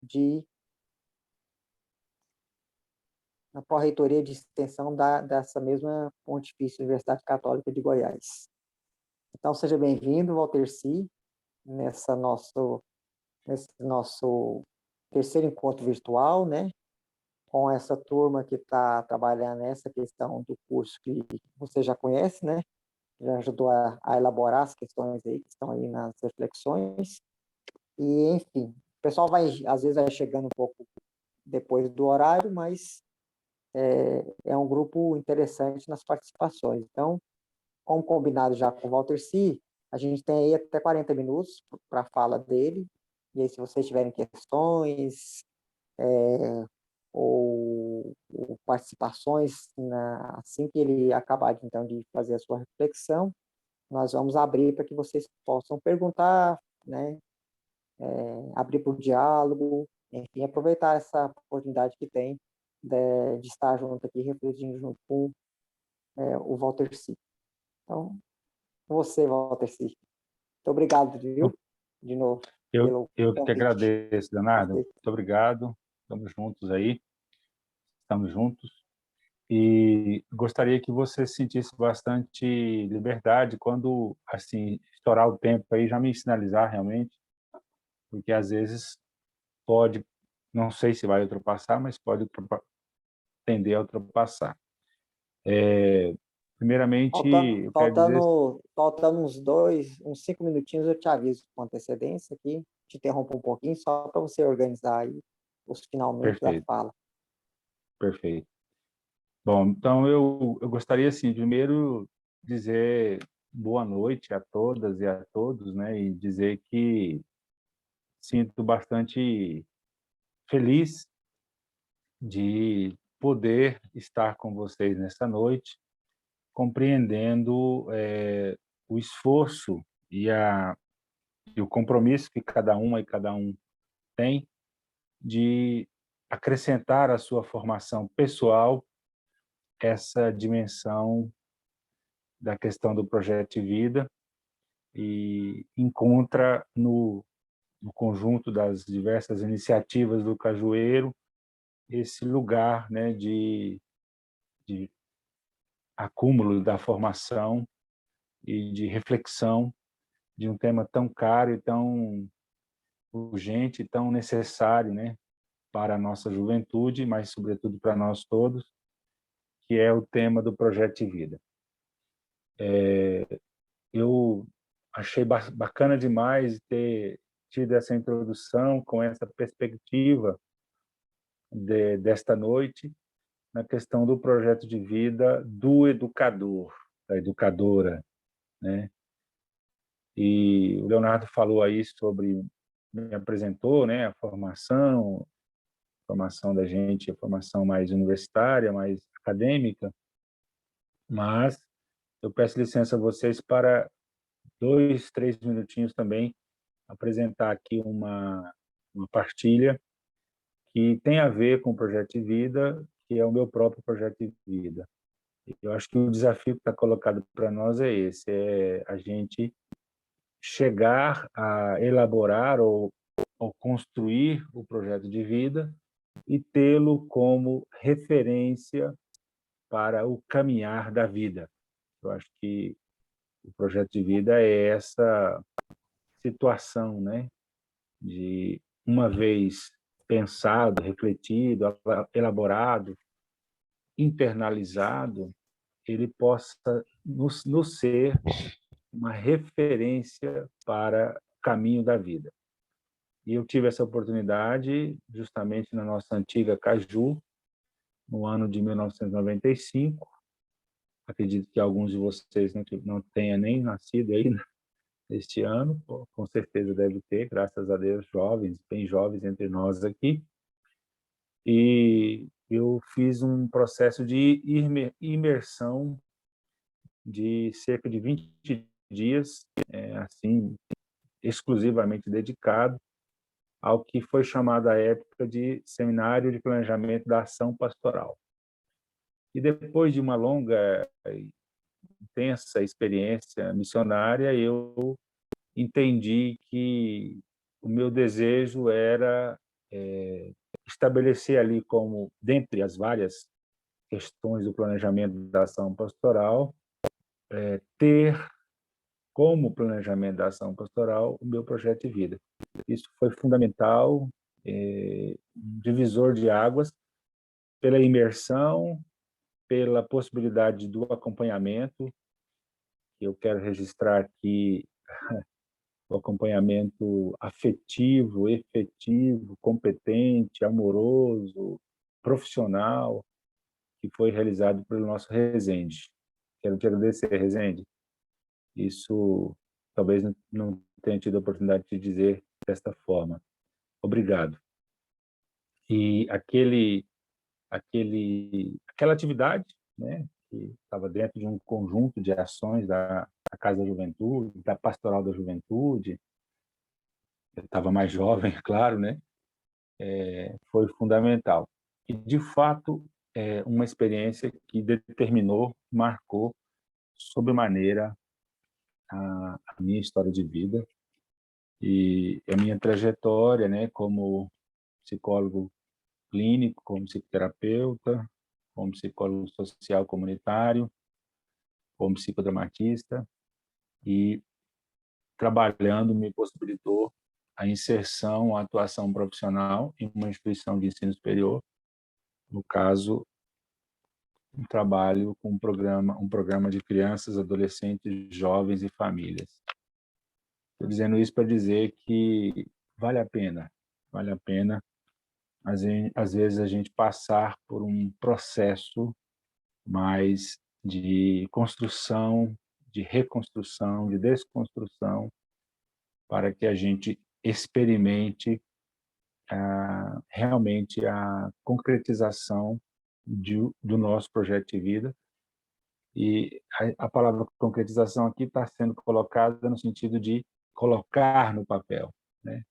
de na pró-reitoria de extensão dessa mesma Pontifícia Universidade Católica de Goiás. Então, seja bem-vindo, Walterci, nesse nosso terceiro encontro virtual, né? Com essa turma que está trabalhando nessa questão do curso que você já conhece, né? Já ajudou a elaborar as questões aí que estão aí nas reflexões. E, enfim, o pessoal às vezes vai chegando um pouco depois do horário, mas é um grupo interessante nas participações. Então, como combinado já com o Walterci, a gente tem aí até 40 minutos para a fala dele. E aí, se vocês tiverem questões ou participações, assim que ele acabar então de fazer a sua reflexão, nós vamos abrir para que vocês possam perguntar, né? Abrir para o diálogo, enfim, aproveitar essa oportunidade que tem de estar junto aqui, refletindo junto com o Walterci. Então, você, Walterci. Muito obrigado, viu? De novo, pelo Eu que convite. agradeço, Leonardo. Muito obrigado. Estamos juntos aí. Estamos juntos. E gostaria que você sentisse bastante liberdade quando, assim, estourar o tempo aí, já me sinalizar realmente, porque às vezes pode, não sei se vai ultrapassar, mas pode tender a ultrapassar. Primeiramente, eu quero dizer... Faltando uns 5 minutinhos, eu te aviso com antecedência aqui, te interrompo um pouquinho, só para você organizar aí os finalmente da Perfeito, fala. perfeito. Bom, então eu gostaria, assim, primeiro dizer boa noite a todas e a todos, né, e dizer que sinto bastante feliz de poder estar com vocês nessa noite, compreendendo o esforço e o compromisso que cada uma e cada um tem de acrescentar à sua formação pessoal essa dimensão da questão do projeto de vida e encontra no conjunto das diversas iniciativas do Cajueiro esse lugar, né, de acúmulo da formação e de reflexão de um tema tão caro e tão urgente, e tão necessário, né, para a nossa juventude, mas sobretudo para nós todos, que é o tema do projeto de vida. Eu achei bacana demais ter tido essa introdução com essa perspectiva desta noite na questão do projeto de vida do educador, da educadora, né? E o Leonardo falou aí sobre, me apresentou, né, a formação da gente, a formação mais universitária, mais acadêmica, mas eu peço licença a vocês para 2, 3 minutinhos também apresentar aqui uma partilha que tem a ver com o projeto de vida, que é o meu próprio projeto de vida. Eu acho que o desafio que está colocado para nós é esse, é a gente chegar a elaborar ou construir o projeto de vida e tê-lo como referência para o caminhar da vida. Eu acho que o projeto de vida é essa situação, né, de uma vez pensado, refletido, elaborado, internalizado, ele possa nos ser uma referência para o caminho da vida. E eu tive essa oportunidade justamente na nossa antiga Caju, no ano de 1995. Acredito que alguns de vocês não tenham nem nascido aí neste ano, com certeza deve ter, graças a Deus, jovens, bem jovens entre nós aqui. E eu fiz um processo de imersão de cerca de 20 dias, assim, exclusivamente dedicado ao que foi chamado à época de Seminário de Planejamento da Ação Pastoral. E depois de uma longa e intensa experiência missionária, eu entendi que o meu desejo era estabelecer ali como, dentre as várias questões do planejamento da ação pastoral, ter como planejamento da ação pastoral o meu projeto de vida. Isso foi fundamental, divisor de águas, pela imersão, pela possibilidade do acompanhamento, que eu quero registrar aqui o acompanhamento afetivo, efetivo, competente, amoroso, profissional, que foi realizado pelo nosso Resende. Quero te agradecer, Resende. Isso talvez não tenha tido a oportunidade de dizer desta forma. Obrigado. E aquela atividade, né, que estava dentro de um conjunto de ações da Casa da Juventude, da Pastoral da Juventude, eu estava mais jovem, claro, né, foi fundamental. E, de fato, é uma experiência que determinou, marcou sobremaneira a minha história de vida e a minha trajetória, né, como psicólogo clínico, como psicoterapeuta, como psicólogo social comunitário, como psicodramatista, e trabalhando me possibilitou a inserção, a atuação profissional em uma instituição de ensino superior, no caso, um trabalho com um programa de crianças, adolescentes, jovens e famílias. Estou dizendo isso para dizer que vale a pena, às vezes, a gente passar por um processo mais de construção, de reconstrução, de desconstrução, para que a gente experimente realmente a concretização do nosso projeto de vida. E a palavra concretização aqui está sendo colocada no sentido de colocar no papel, né?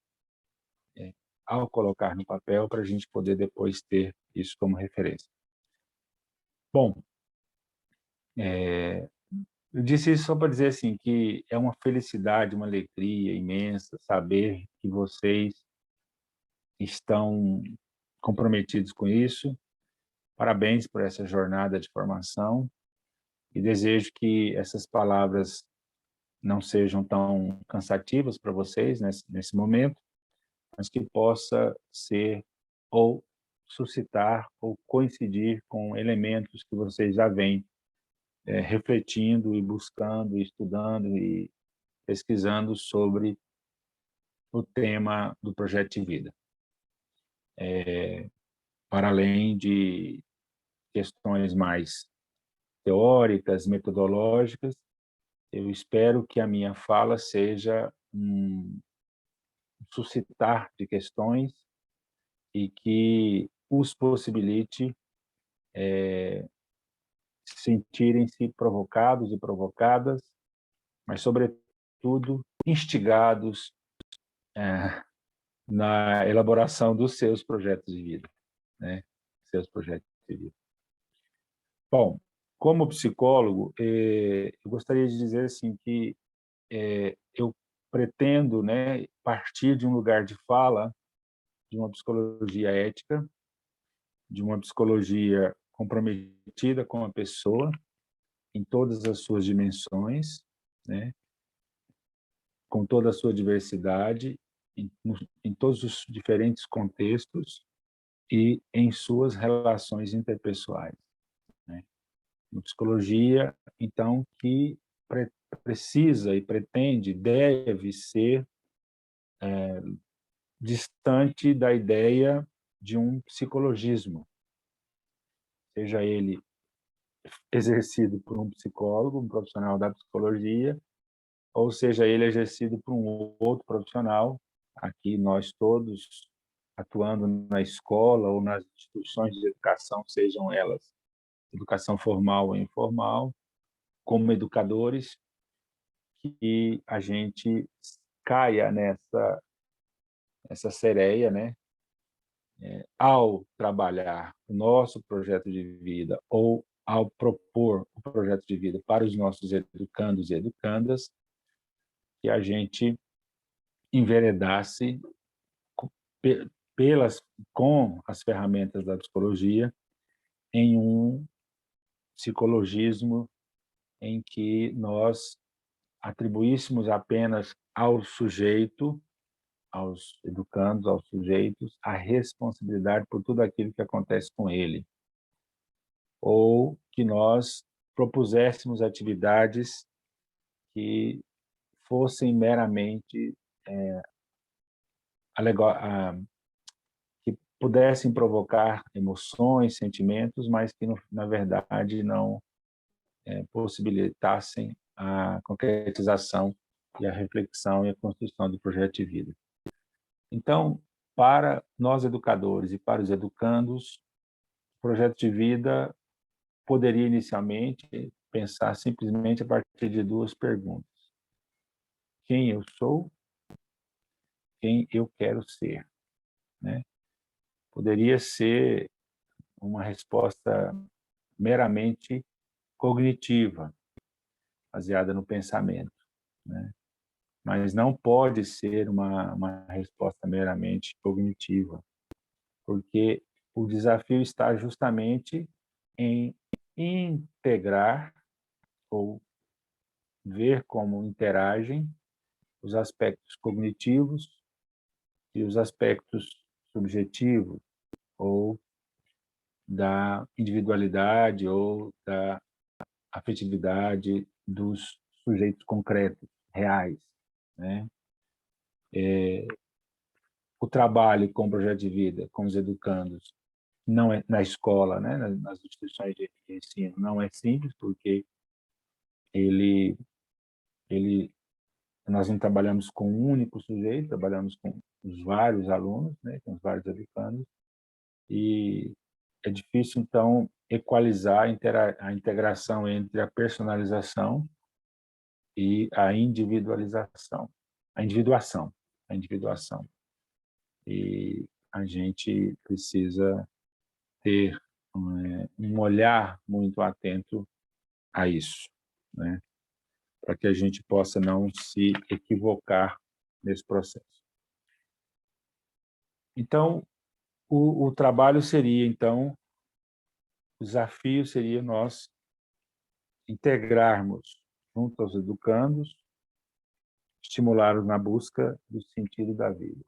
Ao colocar no papel, para a gente poder depois ter isso como referência. Bom, eu disse isso só para dizer assim que é uma felicidade, uma alegria imensa saber que vocês estão comprometidos com isso. Parabéns por essa jornada de formação e desejo que essas palavras não sejam tão cansativas para vocês nesse momento, mas que possa ser ou suscitar ou coincidir com elementos que vocês já vêm refletindo e buscando, e estudando e pesquisando sobre o tema do projeto de vida. Para além de questões mais teóricas, metodológicas, eu espero que a minha fala seja um suscitar de questões e que os possibilite sentirem-se provocados e provocadas, mas, sobretudo, instigados na elaboração dos seus projetos de vida, né? Seus projetos de vida. Bom, como psicólogo, eu gostaria de dizer assim que eu pretendo, né, partir de um lugar de fala de uma psicologia ética, de uma psicologia comprometida com a pessoa em todas as suas dimensões, né, com toda a sua diversidade, em todos os diferentes contextos e em suas relações interpessoais, né? Uma psicologia, então, que precisa e pretende, deve ser distante da ideia de um psicologismo, seja ele exercido por um psicólogo, um profissional da psicologia, ou seja ele exercido por um outro profissional, aqui nós todos atuando na escola ou nas instituições de educação, sejam elas educação formal ou informal, como educadores, que a gente caia nessa sereia, né? Ao trabalhar o nosso projeto de vida ou ao propor o projeto de vida para os nossos educandos e educandas, que a gente enveredasse com as ferramentas da psicologia, em um psicologismo em que nós atribuíssemos apenas ao sujeito, aos educandos, aos sujeitos, a responsabilidade por tudo aquilo que acontece com ele, ou que nós propuséssemos atividades que fossem meramente que pudessem provocar emoções, sentimentos, mas que, na verdade, não possibilitassem a concretização e a reflexão e a construção do projeto de vida. Então, para nós educadores e para os educandos, o projeto de vida poderia inicialmente pensar simplesmente a partir de duas perguntas: quem eu sou, quem eu quero ser, né? Poderia ser uma resposta meramente cognitiva, baseada no pensamento, né? Mas não pode ser uma resposta meramente cognitiva, porque o desafio está justamente em integrar ou ver como interagem os aspectos cognitivos e os aspectos subjetivos ou da individualidade ou da afetividade dos sujeitos concretos, reais, né? O trabalho com o projeto de vida, com os educandos, não é na escola, né, nas instituições de ensino, não é simples, porque ele, ele, nós não trabalhamos com um único sujeito, trabalhamos com os vários alunos, né, com os vários educandos, e é difícil, então, equalizar a integração entre a personalização e a individualização, a individuação. E a gente precisa ter um olhar muito atento a isso, né? Para que a gente possa não se equivocar nesse processo. Então, o trabalho seria, então, o desafio seria nós integrarmos junto aos educandos, estimulá-los na busca do sentido da vida.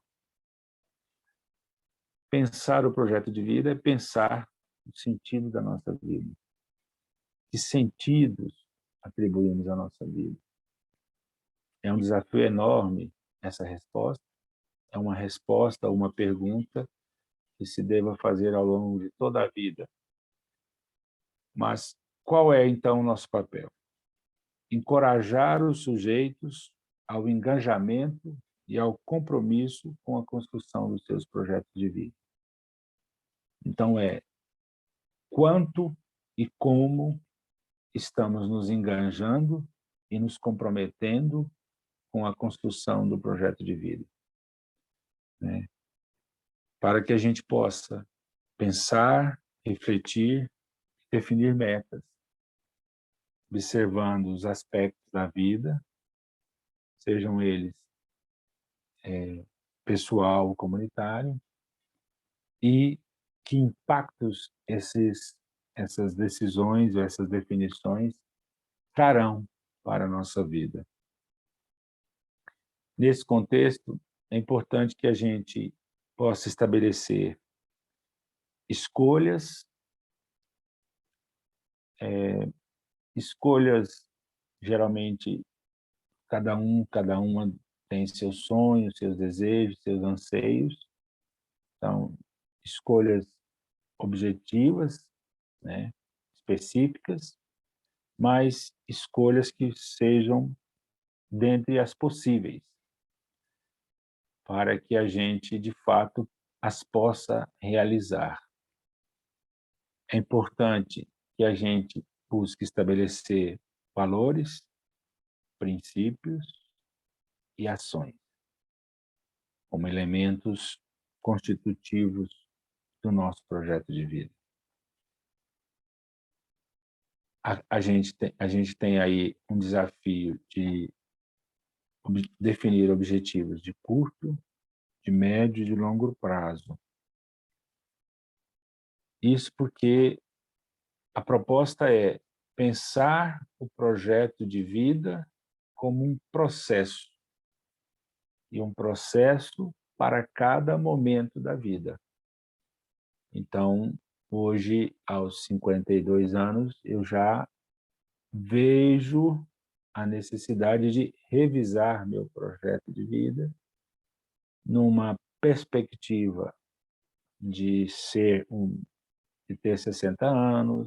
Pensar o projeto de vida é pensar o sentido da nossa vida. Que sentidos atribuímos à nossa vida? É um desafio enorme essa resposta. É uma resposta a uma pergunta que se deva fazer ao longo de toda a vida. Mas qual é, então, o nosso papel? Encorajar os sujeitos ao engajamento e ao compromisso com a construção dos seus projetos de vida. Então, quanto e como estamos nos engajando e nos comprometendo com a construção do projeto de vida, né? Para que a gente possa pensar, refletir, definir metas, observando os aspectos da vida, sejam eles pessoal ou comunitário, e que impactos essas decisões ou essas definições trarão para a nossa vida. Nesse contexto, é importante que a gente possa estabelecer escolhas, escolhas geralmente cada uma tem seus sonhos, seus desejos, seus anseios. Então, escolhas objetivas, né, específicas, mas escolhas que sejam dentre as possíveis, para que a gente, de fato, as possa realizar. É importante que a gente busque estabelecer valores, princípios e ações como elementos constitutivos do nosso projeto de vida. A gente tem aí um desafio de definir objetivos de curto, de médio e de longo prazo. Isso porque a proposta é pensar o projeto de vida como um processo, e um processo para cada momento da vida. Então, hoje, aos 52 anos, eu já vejo a necessidade de revisar meu projeto de vida numa perspectiva de de ter 60 anos,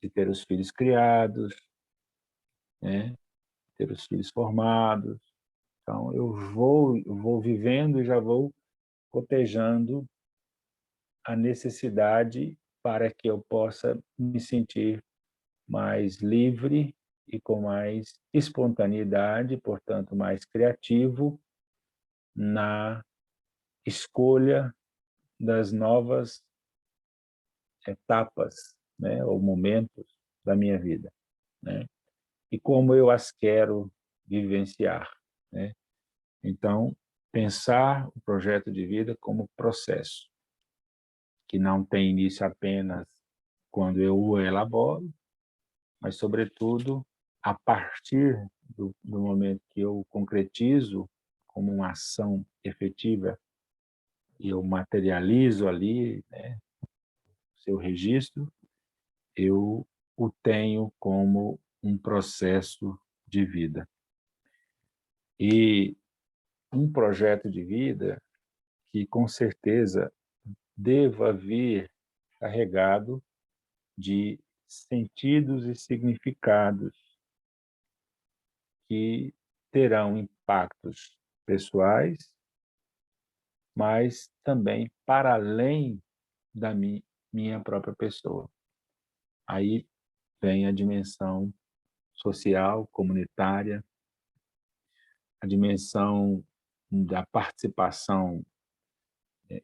de ter os filhos criados, né? Ter os filhos formados. Então, eu vou vivendo e já vou cotejando a necessidade para que eu possa me sentir mais livre e com mais espontaneidade, portanto, mais criativo na escolha das novas etapas, né, ou momentos da minha vida, né? E como eu as quero vivenciar, né? Então, pensar o projeto de vida como processo, que não tem início apenas quando eu o elaboro, mas, sobretudo, a partir do momento que eu concretizo como uma ação efetiva e eu materializo ali, né, seu registro, eu o tenho como um processo de vida. E um projeto de vida que, com certeza, deva vir carregado de sentidos e significados que terão impactos pessoais, mas também para além da minha própria pessoa. Aí vem a dimensão social, comunitária, a dimensão da participação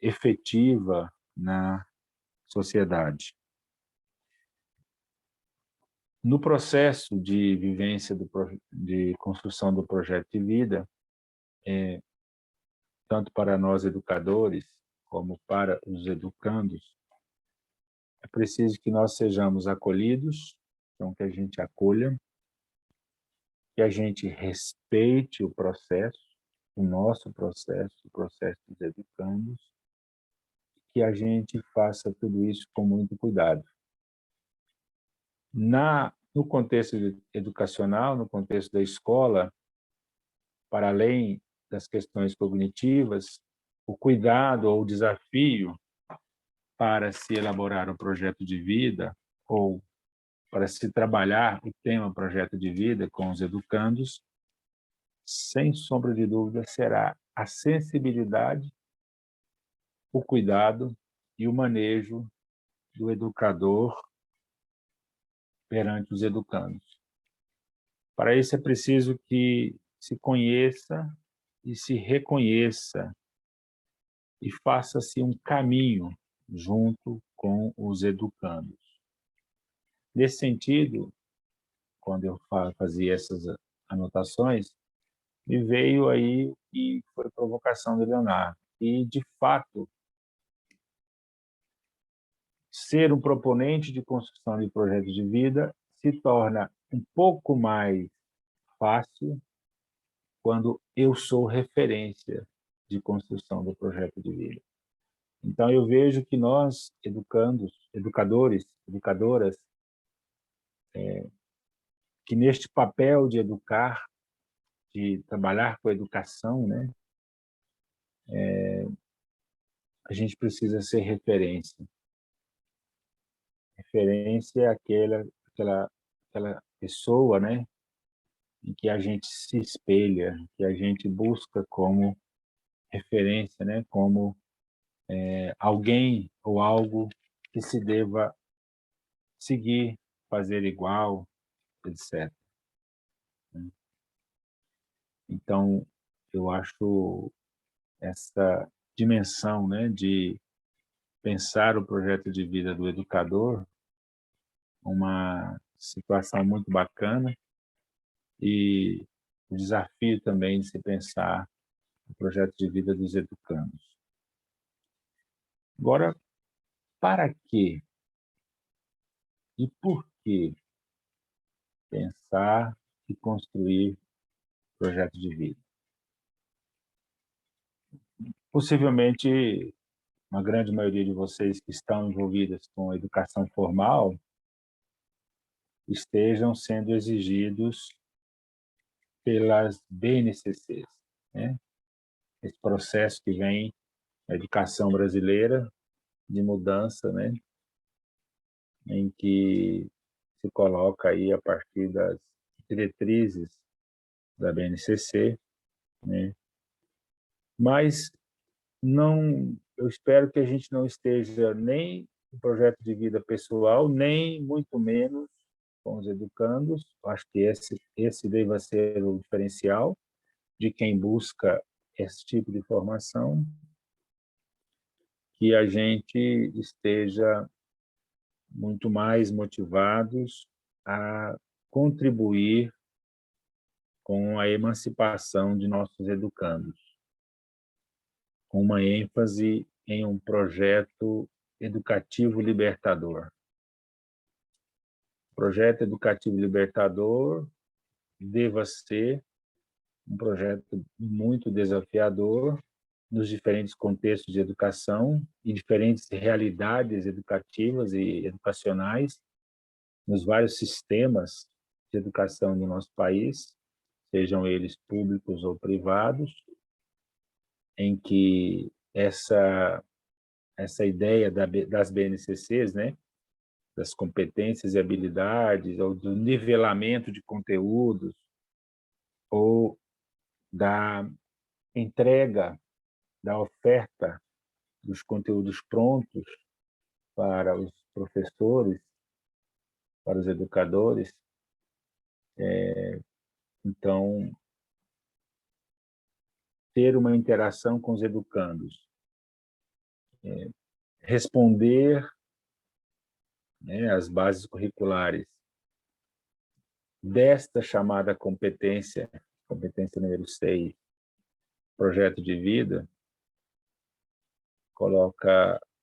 efetiva na sociedade. No processo de vivência de construção do projeto de vida, tanto para nós educadores como para os educandos, é preciso que nós sejamos acolhidos, então que a gente acolha, que a gente respeite o processo, o nosso processo, o processo dos educandos, que a gente faça tudo isso com muito cuidado. No contexto educacional, no contexto da escola, para além das questões cognitivas, o cuidado ou o desafio para se elaborar um projeto de vida ou para se trabalhar o tema projeto de vida com os educandos, sem sombra de dúvida, será a sensibilidade, o cuidado e o manejo do educador perante os educandos. Para isso é preciso que se conheça e se reconheça e faça-se um caminho junto com os educandos. Nesse sentido, quando eu fazia essas anotações, me veio aí e foi provocação do Leonardo. E, de fato, ser um proponente de construção de projetos de vida se torna um pouco mais fácil quando eu sou referência de construção do projeto de vida. Então, eu vejo que nós, educadores, educadoras, que neste papel de educar, de trabalhar com a educação, né, a gente precisa ser referência. Referência é aquela pessoa, né, em que a gente se espelha, que a gente busca como referência, né, como alguém ou algo que se deva seguir, fazer igual, etc. Então, eu acho essa dimensão, né, de pensar o projeto de vida do educador uma situação muito bacana e o desafio também de se pensar o projeto de vida dos educandos. Agora, para quê e por que pensar e construir projeto de vida? Possivelmente, uma grande maioria de vocês que estão envolvidas com a educação formal estejam sendo exigidos pelas BNCCs, né? Esse processo que vem na educação brasileira de mudança, né? Em que se coloca aí a partir das diretrizes da BNCC, né? Mas não, eu espero que a gente não esteja nem no projeto de vida pessoal, nem muito menos com os educandos. Acho que esse deva ser o diferencial de quem busca esse tipo de formação, que a gente esteja muito mais motivados a contribuir com a emancipação de nossos educandos, com uma ênfase em um projeto educativo libertador. O projeto educativo libertador deva ser um projeto muito desafiador nos diferentes contextos de educação e diferentes realidades educativas e educacionais nos vários sistemas de educação do nosso país, sejam eles públicos ou privados, em que essa ideia das BNCCs, né, das competências e habilidades, ou do nivelamento de conteúdos, ou da entrega, da oferta dos conteúdos prontos para os professores, para os educadores. Então, ter uma interação com os educandos, responder, né, às bases curriculares desta chamada competência número 6, projeto de vida,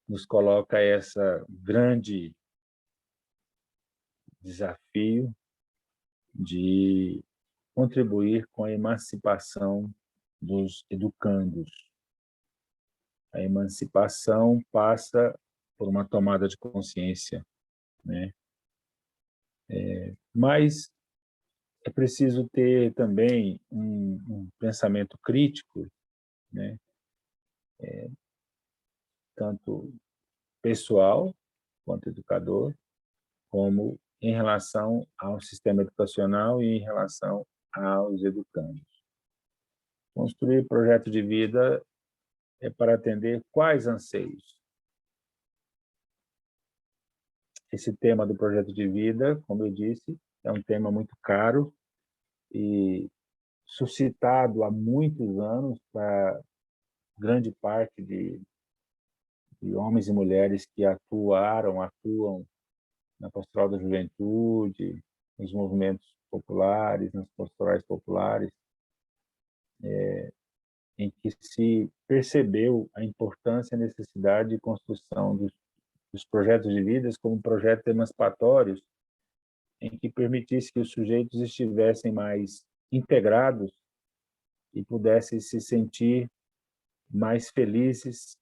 nos coloca essa grande desafio de contribuir com a emancipação dos educandos. A emancipação passa por uma tomada de consciência, né? Mas é preciso ter também um pensamento crítico, né? Tanto pessoal quanto educador, como em relação ao sistema educacional e em relação aos educandos. Construir projeto de vida é para atender quais anseios? Esse tema do projeto de vida, como eu disse, é um tema muito caro e suscitado há muitos anos para grande parte de homens e mulheres que atuam na pastoral da juventude, nos movimentos populares, nas pastorais populares, em que se percebeu a importância e a necessidade de construção dos projetos de vidas como projetos emancipatórios, em que permitisse que os sujeitos estivessem mais integrados e pudessem se sentir mais felizes,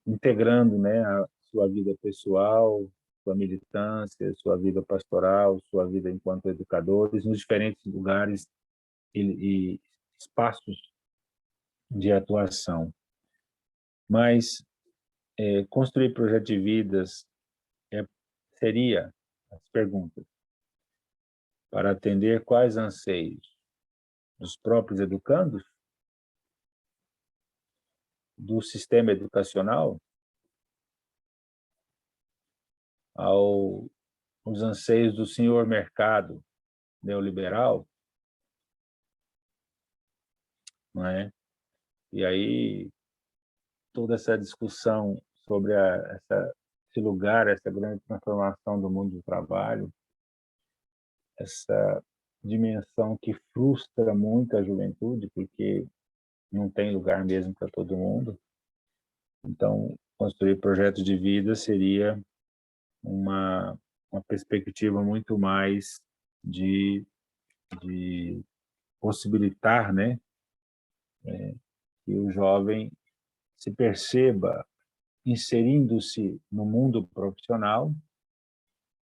integrando, né, a sua vida pessoal, sua militância, sua vida pastoral, sua vida enquanto educadores, nos diferentes lugares e espaços de atuação. Mas construir projetos de vidas seria, as perguntas, para atender quais anseios dos próprios educandos, do sistema educacional, aos anseios do senhor mercado neoliberal, não é? E aí toda essa discussão sobre esse lugar, essa grande transformação do mundo do trabalho, essa dimensão que frustra muito a juventude, porque não tem lugar mesmo para todo mundo. Então, construir projetos de vida seria uma, uma perspectiva muito mais de possibilitar, né, que o jovem se perceba inserindo-se no mundo profissional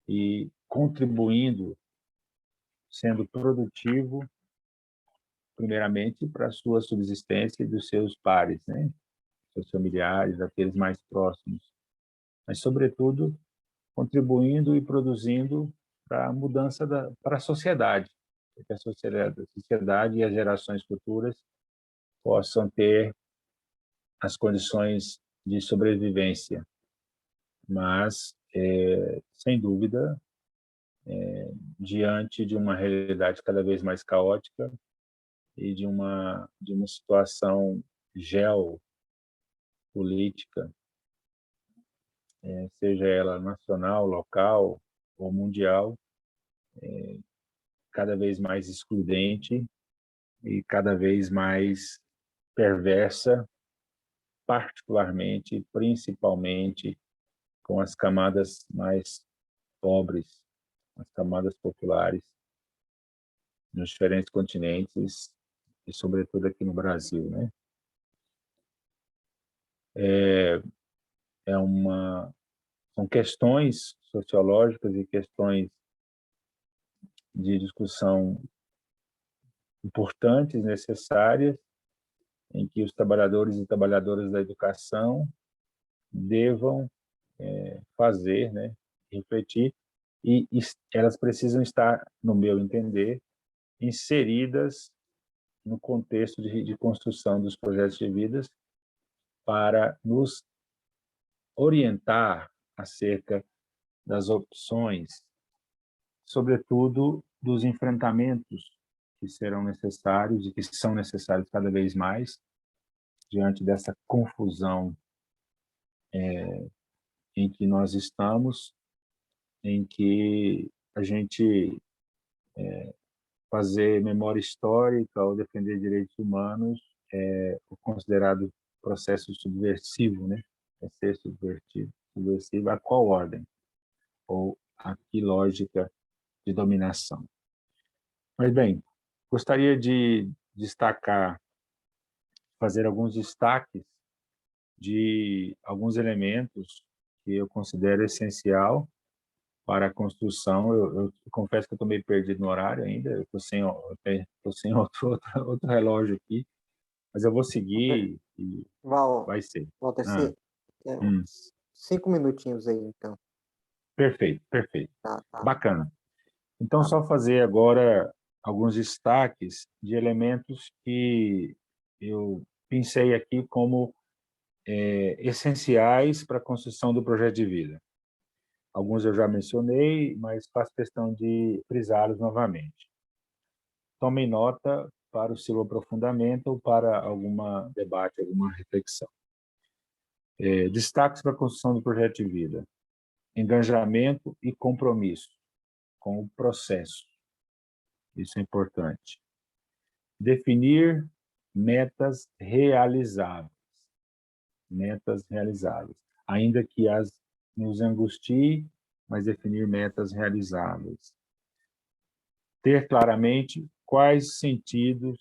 e contribuindo, sendo produtivo, primeiramente para a sua subsistência e dos seus pares, né, seus familiares, aqueles mais próximos, mas, sobretudo, contribuindo e produzindo para a mudança para a sociedade, para que a sociedade e as gerações futuras possam ter as condições de sobrevivência. Mas, sem dúvida, diante de uma realidade cada vez mais caótica e de uma situação geopolítica, seja ela nacional, local ou mundial, cada vez mais excludente e cada vez mais perversa, particularmente, principalmente com as camadas mais pobres, as camadas populares nos diferentes continentes e, sobretudo, aqui no Brasil, né? É uma São questões sociológicas e questões de discussão importantes, necessárias, em que os trabalhadores e trabalhadoras da educação devam fazer, né, refletir, e elas precisam estar, no meu entender, inseridas no contexto de construção dos projetos de vidas para nos orientar acerca das opções, sobretudo dos enfrentamentos que serão necessários e que são necessários cada vez mais diante dessa confusão em que nós estamos, em que a gente fazer memória histórica ou defender direitos humanos é o considerado processo subversivo, né? É ser subversivo a qual ordem? Ou a que lógica de dominação? Mas, bem, gostaria de destacar, fazer alguns destaques de alguns elementos que eu considero essencial para a construção. Eu confesso que eu estou meio perdido no horário ainda, eu estou sem outro relógio aqui, mas eu vou seguir e Val, vai ser. Walter, Ah, hum, 5 minutinhos aí, então. perfeito, perfeito. Tá, tá, Bacana. Então, tá só bom. fazer agora alguns destaques de elementos que eu pensei aqui como essenciais para a construção do projeto de vida. Alguns eu já mencionei, mas faço questão de frisá-los novamente. Tomem nota para o seu aprofundamento ou para algum debate, alguma reflexão. Destaques para a construção do projeto de vida: engajamento e compromisso com o processo. Isso é importante. Definir metas realizáveis. Metas realizáveis. Ainda que as nos angustie, mas definir metas realizáveis. Ter claramente quais sentidos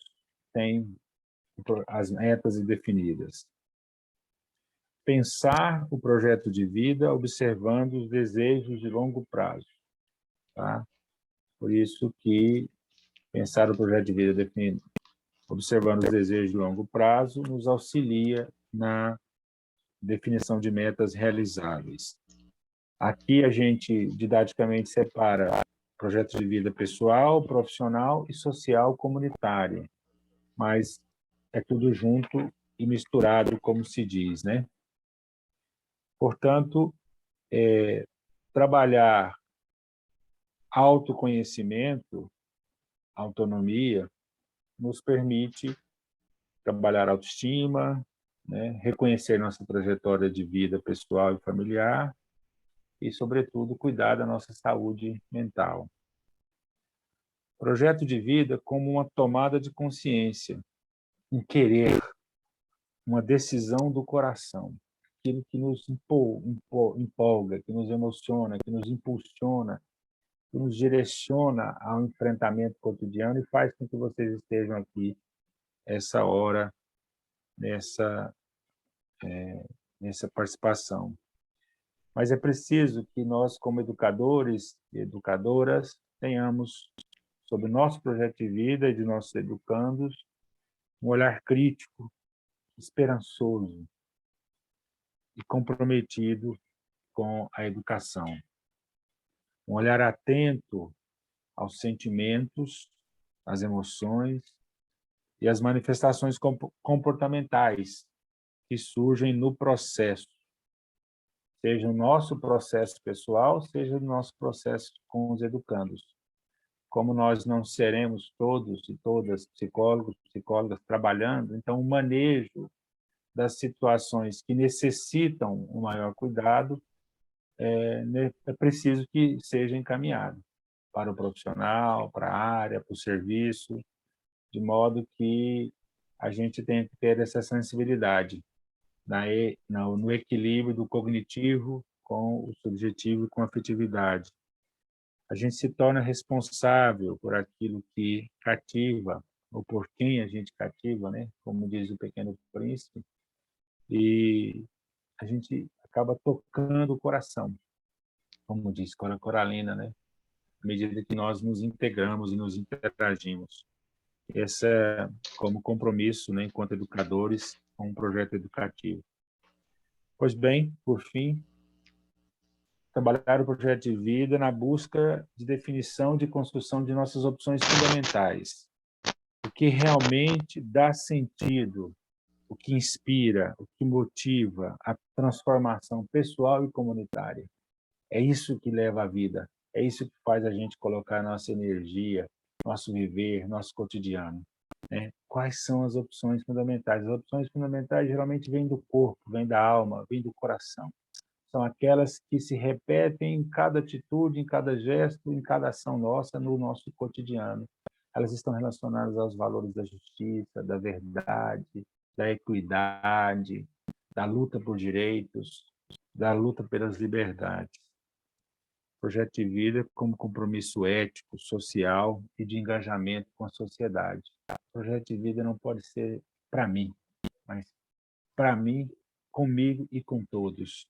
têm as metas definidas. Pensar o projeto de vida observando os desejos de longo prazo. Tá? Por isso que pensar o projeto de vida definido, observando os desejos de longo prazo, nos auxilia na definição de metas realizáveis. Aqui a gente didaticamente separa projetos de vida pessoal, profissional e social comunitária, mas é tudo junto e misturado, como se diz, né? Portanto, trabalhar autoconhecimento, autonomia, nos permite trabalhar autoestima, né? Reconhecer nossa trajetória de vida pessoal e familiar e, sobretudo, cuidar da nossa saúde mental. Projeto de vida como uma tomada de consciência, um querer, uma decisão do coração, aquilo que nos empolga, que nos emociona, que nos impulsiona, que nos direciona ao enfrentamento cotidiano e faz com que vocês estejam aqui essa hora, nessa participação. Mas é preciso que nós, como educadores e educadoras, tenhamos, sobre o nosso projeto de vida e de nossos educandos, um olhar crítico, esperançoso e comprometido com a educação. Um olhar atento aos sentimentos, às emoções e às manifestações comportamentais que surgem no processo, seja o nosso processo pessoal, seja o nosso processo com os educandos. Como nós não seremos todos e todas psicólogos, psicólogas trabalhando, então o manejo das situações que necessitam um maior cuidado é preciso que seja encaminhado para o profissional, para a área, para o serviço, de modo que a gente tenha que ter essa sensibilidade no equilíbrio do cognitivo com o subjetivo e com a afetividade. A gente se torna responsável por aquilo que cativa, ou por quem a gente cativa, né? Como diz o Pequeno Príncipe, e a gente acaba tocando o coração, como diz Cora Coralina, né? À medida que nós nos integramos e nos interagimos. Esse é como compromisso, né, enquanto educadores, com um projeto educativo. Pois bem, por fim, trabalhar o projeto de vida na busca de definição de construção de nossas opções fundamentais. O que realmente dá sentido, o que inspira, o que motiva a transformação pessoal e comunitária. É isso que leva a vida, é isso que faz a gente colocar nossa energia, nosso viver, nosso cotidiano. Né? Quais são as opções fundamentais? As opções fundamentais geralmente vêm do corpo, vêm da alma, vêm do coração. São aquelas que se repetem em cada atitude, em cada gesto, em cada ação nossa, no nosso cotidiano. Elas estão relacionadas aos valores da justiça, da verdade, da equidade, da luta por direitos, da luta pelas liberdades. Projeto de vida como compromisso ético, social e de engajamento com a sociedade. Projeto de vida não pode ser para mim, mas para mim, comigo e com todos.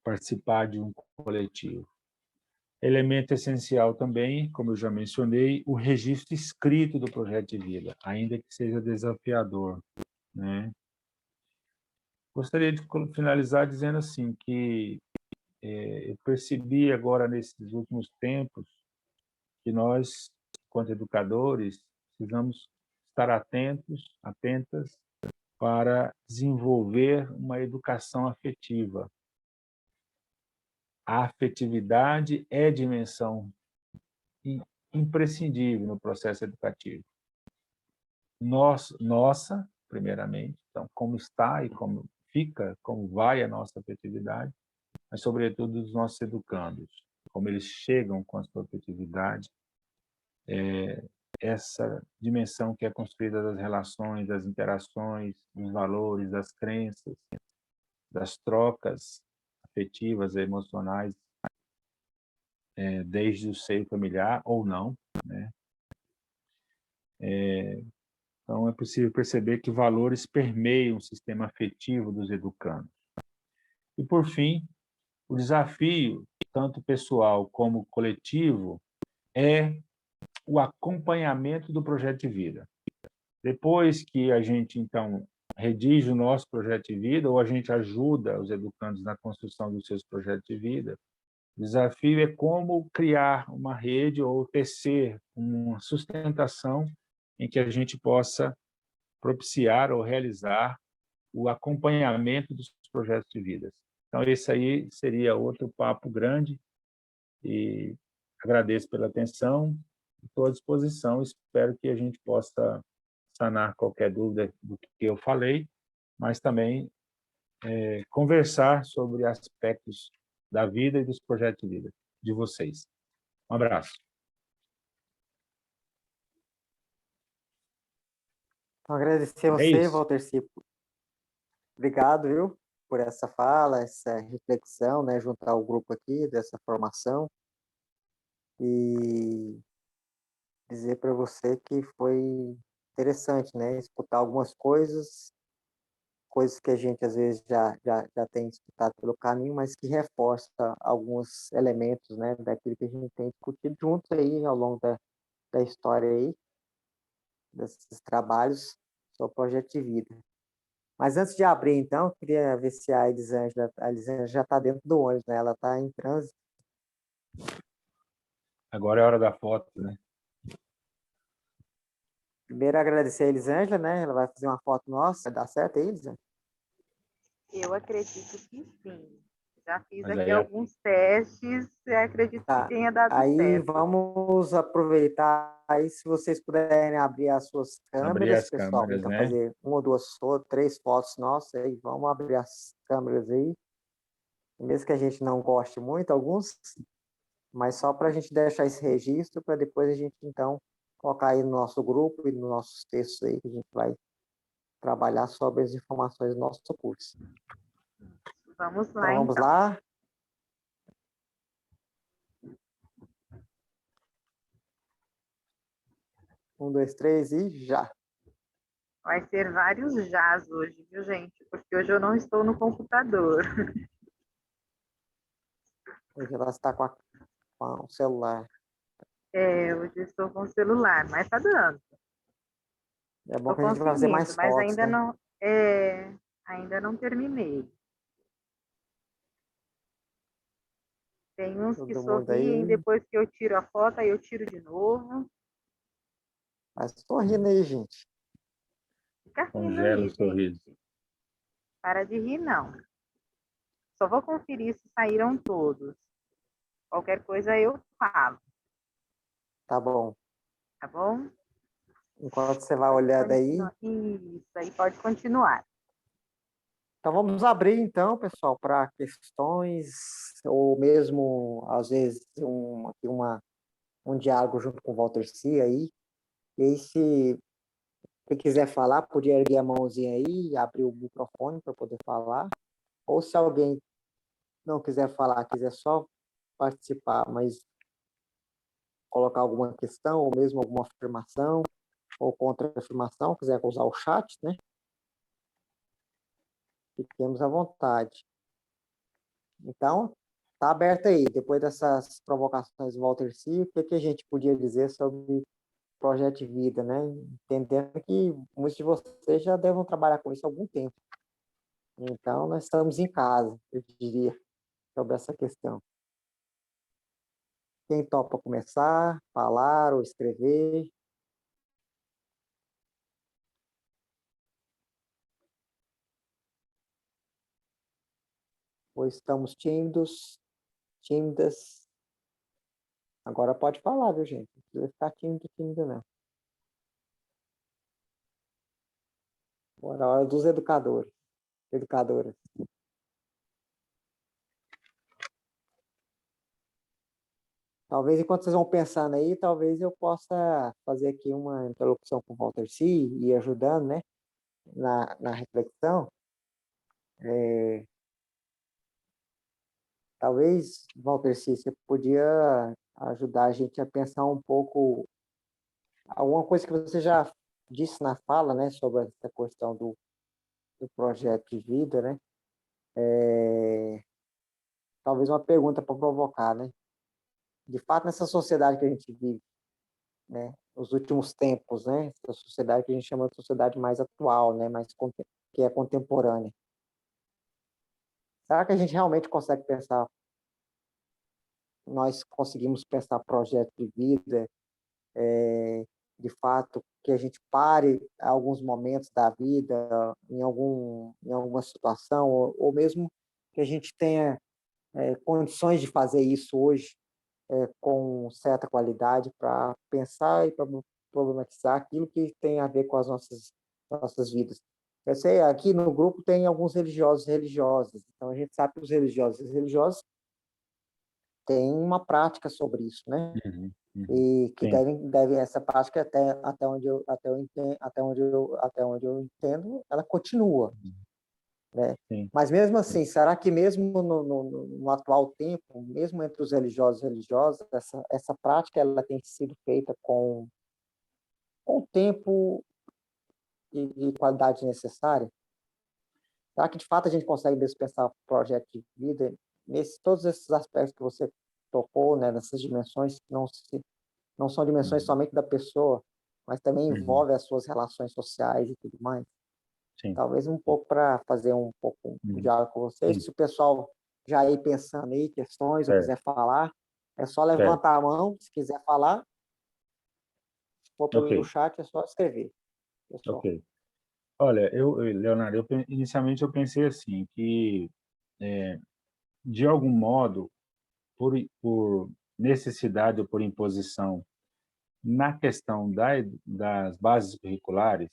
Participar de um coletivo. Elemento essencial também, como eu já mencionei, o registro escrito do projeto de vida, ainda que seja desafiador, né? Gostaria de finalizar dizendo assim que eu percebi agora nesses últimos tempos que nós, enquanto educadores, precisamos estar atentas para desenvolver uma educação afetiva. A afetividade é dimensão imprescindível no processo educativo. Nossa, primeiramente, então, como está e como fica, como vai a nossa afetividade, mas, sobretudo, dos nossos educandos, como eles chegam com a sua afetividade, essa dimensão que é construída das relações, das interações, dos valores, das crenças, das trocas afetivas e emocionais, desde o seio familiar ou não, né? Então, é possível perceber que valores permeiam o sistema afetivo dos educandos. E, por fim, o desafio, tanto pessoal como coletivo, é o acompanhamento do projeto de vida. Depois que a gente, então, redige o nosso projeto de vida, ou a gente ajuda os educandos na construção dos seus projetos de vida, o desafio é como criar uma rede ou tecer uma sustentação em que a gente possa propiciar ou realizar o acompanhamento dos projetos de vida. Então, esse aí seria outro papo grande e agradeço pela atenção, estou à disposição, espero que a gente possa sanar qualquer dúvida do que eu falei, mas também conversar sobre aspectos da vida e dos projetos de vida de vocês. Um abraço. Então, agradecer É você, isso. Walter Cipo. Obrigado, viu, por essa fala, essa reflexão, né, juntar o grupo aqui dessa formação e dizer para você que foi interessante, né, escutar algumas coisas que a gente às vezes já tem escutado pelo caminho, mas que reforça alguns elementos, né, daquilo que a gente tem discutido juntos aí ao longo da história aí, desses trabalhos sobre o projeto de vida. Mas antes de abrir, então, eu queria ver se a Elisângela já está dentro do ônibus, né? Ela está em trânsito. Agora é a hora da foto, né? Primeiro, agradecer a Elisângela, né? Ela vai fazer uma foto nossa. Vai dar certo aí, Elisângela? Eu acredito que sim. Já fiz Mas aqui aí alguns testes e acredito que Tá. tenha dado Aí certo. vamos aproveitar aí, se vocês puderem abrir as suas abrir câmeras, as pessoal, câmeras, então né? fazer uma, duas, três fotos nossas aí, vamos abrir as câmeras aí, mesmo que a gente não goste muito, alguns, mas só para a gente deixar esse registro, para depois a gente, então, colocar aí no nosso grupo e nos nossos textos aí, que a gente vai trabalhar sobre as informações do nosso curso. Vamos Então, lá, vamos então. lá. 1, 2, 3 e já. Vai ser vários jás hoje, viu, gente? Porque hoje eu não estou no computador. Hoje ela está com o celular. Hoje eu estou com o celular, mas tá dando. É bom Estou que a gente vai fazer conseguindo, mais mas fotos, né? ainda não terminei. Tem uns que Todo mundo sorriem, aí. depois que eu tiro a foto, aí eu tiro de novo. Mas sorrindo aí, gente. Fica rindo Congela o aí, sorriso. gente. Para de rir, não. Só vou conferir se saíram todos. Qualquer coisa eu falo, Tá bom. tá bom? Enquanto você vai Pode olhando aí. continuar. Isso, aí pode continuar. Então vamos abrir então, pessoal, para questões, ou mesmo, às vezes, um diálogo junto com o Walter C. aí. E aí, se você quiser falar, podia erguer a mãozinha aí, abrir o microfone para poder falar. Ou se alguém não quiser falar, quiser só participar, mas colocar alguma questão, ou mesmo alguma afirmação, ou contra-afirmação, quiser usar o chat, né? Fiquemos à vontade. Então, está aberto aí. Depois dessas provocações do Walter C., o que a gente podia dizer sobre projeto de vida, né? Entendendo que muitos de vocês já devem trabalhar com isso há algum tempo. Então, nós estamos em casa, eu diria, sobre essa questão. Quem topa começar, falar ou escrever? Ou estamos tímidos, tímidas? Agora pode falar, viu, gente? Não precisa ficar tímido, não. Agora é a hora dos educadores, educadoras. Talvez, enquanto vocês vão pensando aí, talvez eu possa fazer aqui uma interlocução com o Walter C. e ajudando, né, na reflexão. Talvez, Walter C., você podia ajudar a gente a pensar um pouco alguma coisa que você já disse na fala, né, sobre essa questão do projeto de vida, né? Talvez uma pergunta para provocar, né? De fato, nessa sociedade que a gente vive, né, nos últimos tempos, né, essa sociedade que a gente chama de sociedade mais atual, né, que é contemporânea. Será que a gente realmente consegue pensar, nós conseguimos pensar projeto de vida, de fato, que a gente pare alguns momentos da vida, em alguma situação, ou mesmo que a gente tenha condições de fazer isso hoje com certa qualidade para pensar e para problematizar aquilo que tem a ver com as nossas vidas. Eu sei, aqui no grupo tem alguns religiosos e religiosas, então a gente sabe que os religiosos e religiosas têm uma prática sobre isso, né? Uhum. Uhum. e que Sim, essa prática até onde eu entendo, ela continua, né? sim, Mas mesmo sim. assim, será que mesmo no atual tempo, mesmo entre os religiosos e religiosas, essa prática ela tem sido feita com o tempo e qualidade necessária? Será que de fato a gente consegue mesmo pensar o projeto de vida todos esses aspectos que você tocou, né, nessas dimensões que não são dimensões Uhum. somente da pessoa, mas também Uhum. envolve as suas relações sociais e tudo mais? Sim, Talvez um pouco para fazer um pouco um uhum. diálogo com vocês. Sim, Se o pessoal já ir pensando aí questões ou certo, quiser falar, é só certo. levantar a mão, se quiser falar, se for Ok, pelo chat é só escrever, pessoal. ok. Olha, Leonardo, inicialmente eu pensei assim, que, de algum modo, por necessidade ou por imposição, na questão das bases curriculares,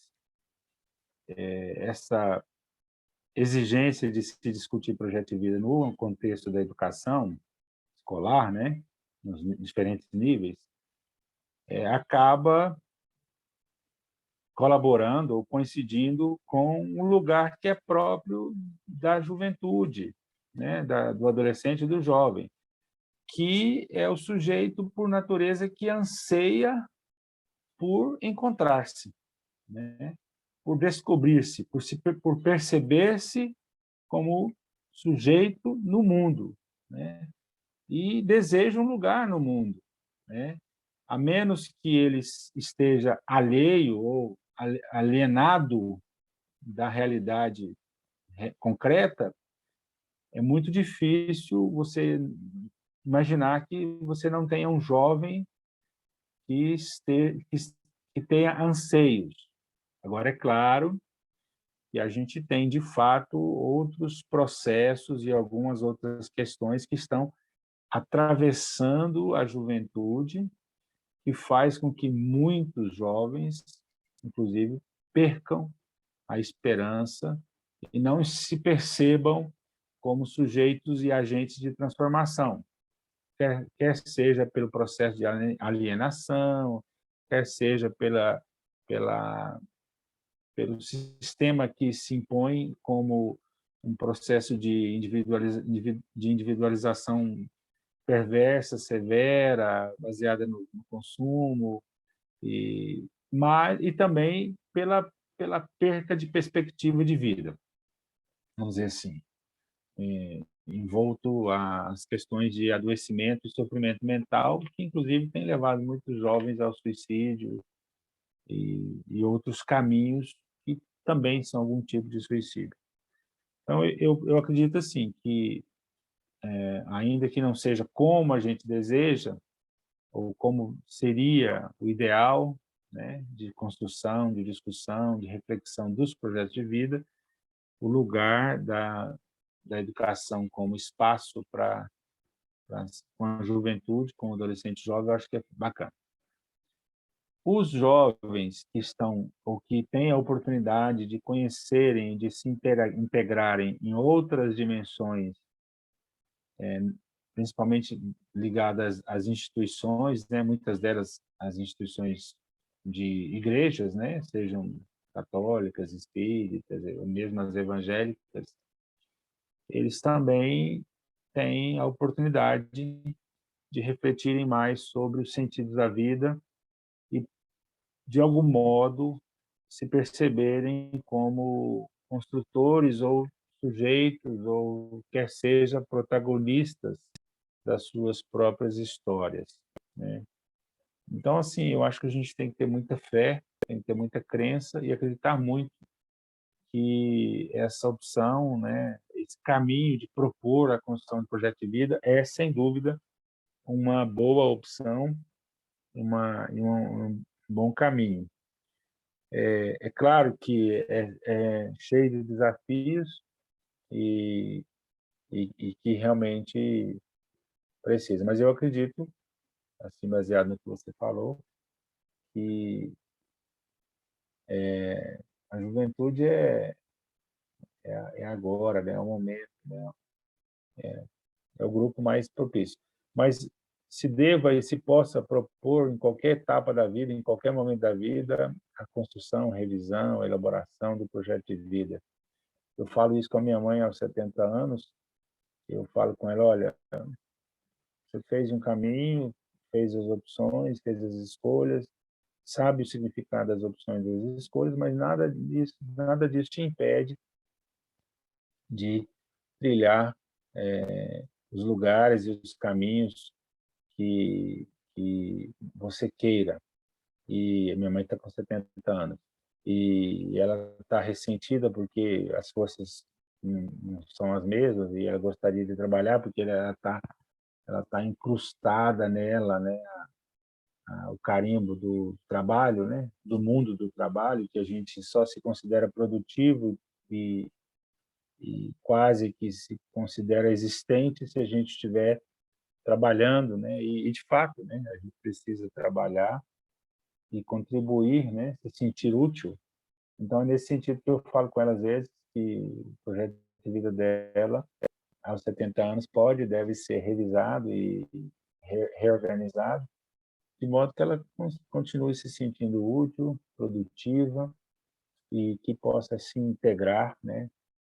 essa exigência de se discutir projeto de vida no contexto da educação escolar, né, nos diferentes níveis, acaba colaborando ou coincidindo com um lugar que é próprio da juventude, né, do adolescente e do jovem, que é o sujeito por natureza que anseia por encontrar-se, né, por descobrir-se, por perceber-se como sujeito no mundo, né, e deseja um lugar no mundo, né? A menos que ele esteja alheio ou alienado da realidade concreta, é muito difícil você imaginar que você não tenha um jovem que tenha anseios. Agora, é claro que a gente tem, de fato, outros processos e algumas outras questões que estão atravessando a juventude, que faz com que muitos jovens, inclusive, percam a esperança e não se percebam como sujeitos e agentes de transformação, quer seja pelo processo de alienação, quer seja pela, pelo sistema que se impõe como um processo de individualização perversa, severa, baseada no consumo, e também pela perda de perspectiva de vida, vamos dizer assim, envolto às questões de adoecimento e sofrimento mental, que inclusive tem levado muitos jovens ao suicídio e outros caminhos que também são algum tipo de suicídio. Então, eu acredito assim que, ainda que não seja como a gente deseja, ou como seria o ideal, né, de construção, de discussão, de reflexão dos projetos de vida, o lugar da educação como espaço para com a juventude, com o adolescente jovem, eu acho que é bacana. Os jovens que estão ou que têm a oportunidade de conhecerem, de se integrarem em outras dimensões, principalmente ligadas às instituições, né, muitas delas as instituições de igrejas, né, sejam católicas, espíritas, ou mesmo as evangélicas, eles também têm a oportunidade de refletirem mais sobre os sentidos da vida e, de algum modo, se perceberem como construtores ou sujeitos, ou quer seja protagonistas das suas próprias histórias, né? Então, assim, eu acho que a gente tem que ter muita fé, tem que ter muita crença e acreditar muito que essa opção, né, esse caminho de propor a construção de projeto de vida é, sem dúvida, uma boa opção, um bom caminho. É claro que é cheio de desafios e, e que realmente precisa, mas eu acredito, assim, baseado no que você falou, que a juventude é agora, né? É o momento, né? É o grupo mais propício. Mas se deva e se possa propor em qualquer etapa da vida, em qualquer momento da vida, a construção, revisão, elaboração do projeto de vida. Eu falo isso com a minha mãe aos 70 anos, eu falo com ela, olha, você fez um caminho, fez as opções, fez as escolhas, sabe o significado das opções e das escolhas, mas nada disso te impede de trilhar os lugares e os caminhos que você queira. E minha mãe está com 70 anos. E ela está ressentida porque as forças não são as mesmas e ela gostaria de trabalhar porque ela tá incrustada nela, né, o carimbo do trabalho, né, do mundo do trabalho, que a gente só se considera produtivo e quase que se considera existente se a gente estiver trabalhando, né? E de fato, né, a gente precisa trabalhar e contribuir, né, se sentir útil. Então, é nesse sentido que eu falo com ela às vezes que o projeto de vida dela, aos 70 anos, pode e deve ser revisado e reorganizado, de modo que ela continue se sentindo útil, produtiva e que possa se integrar, né,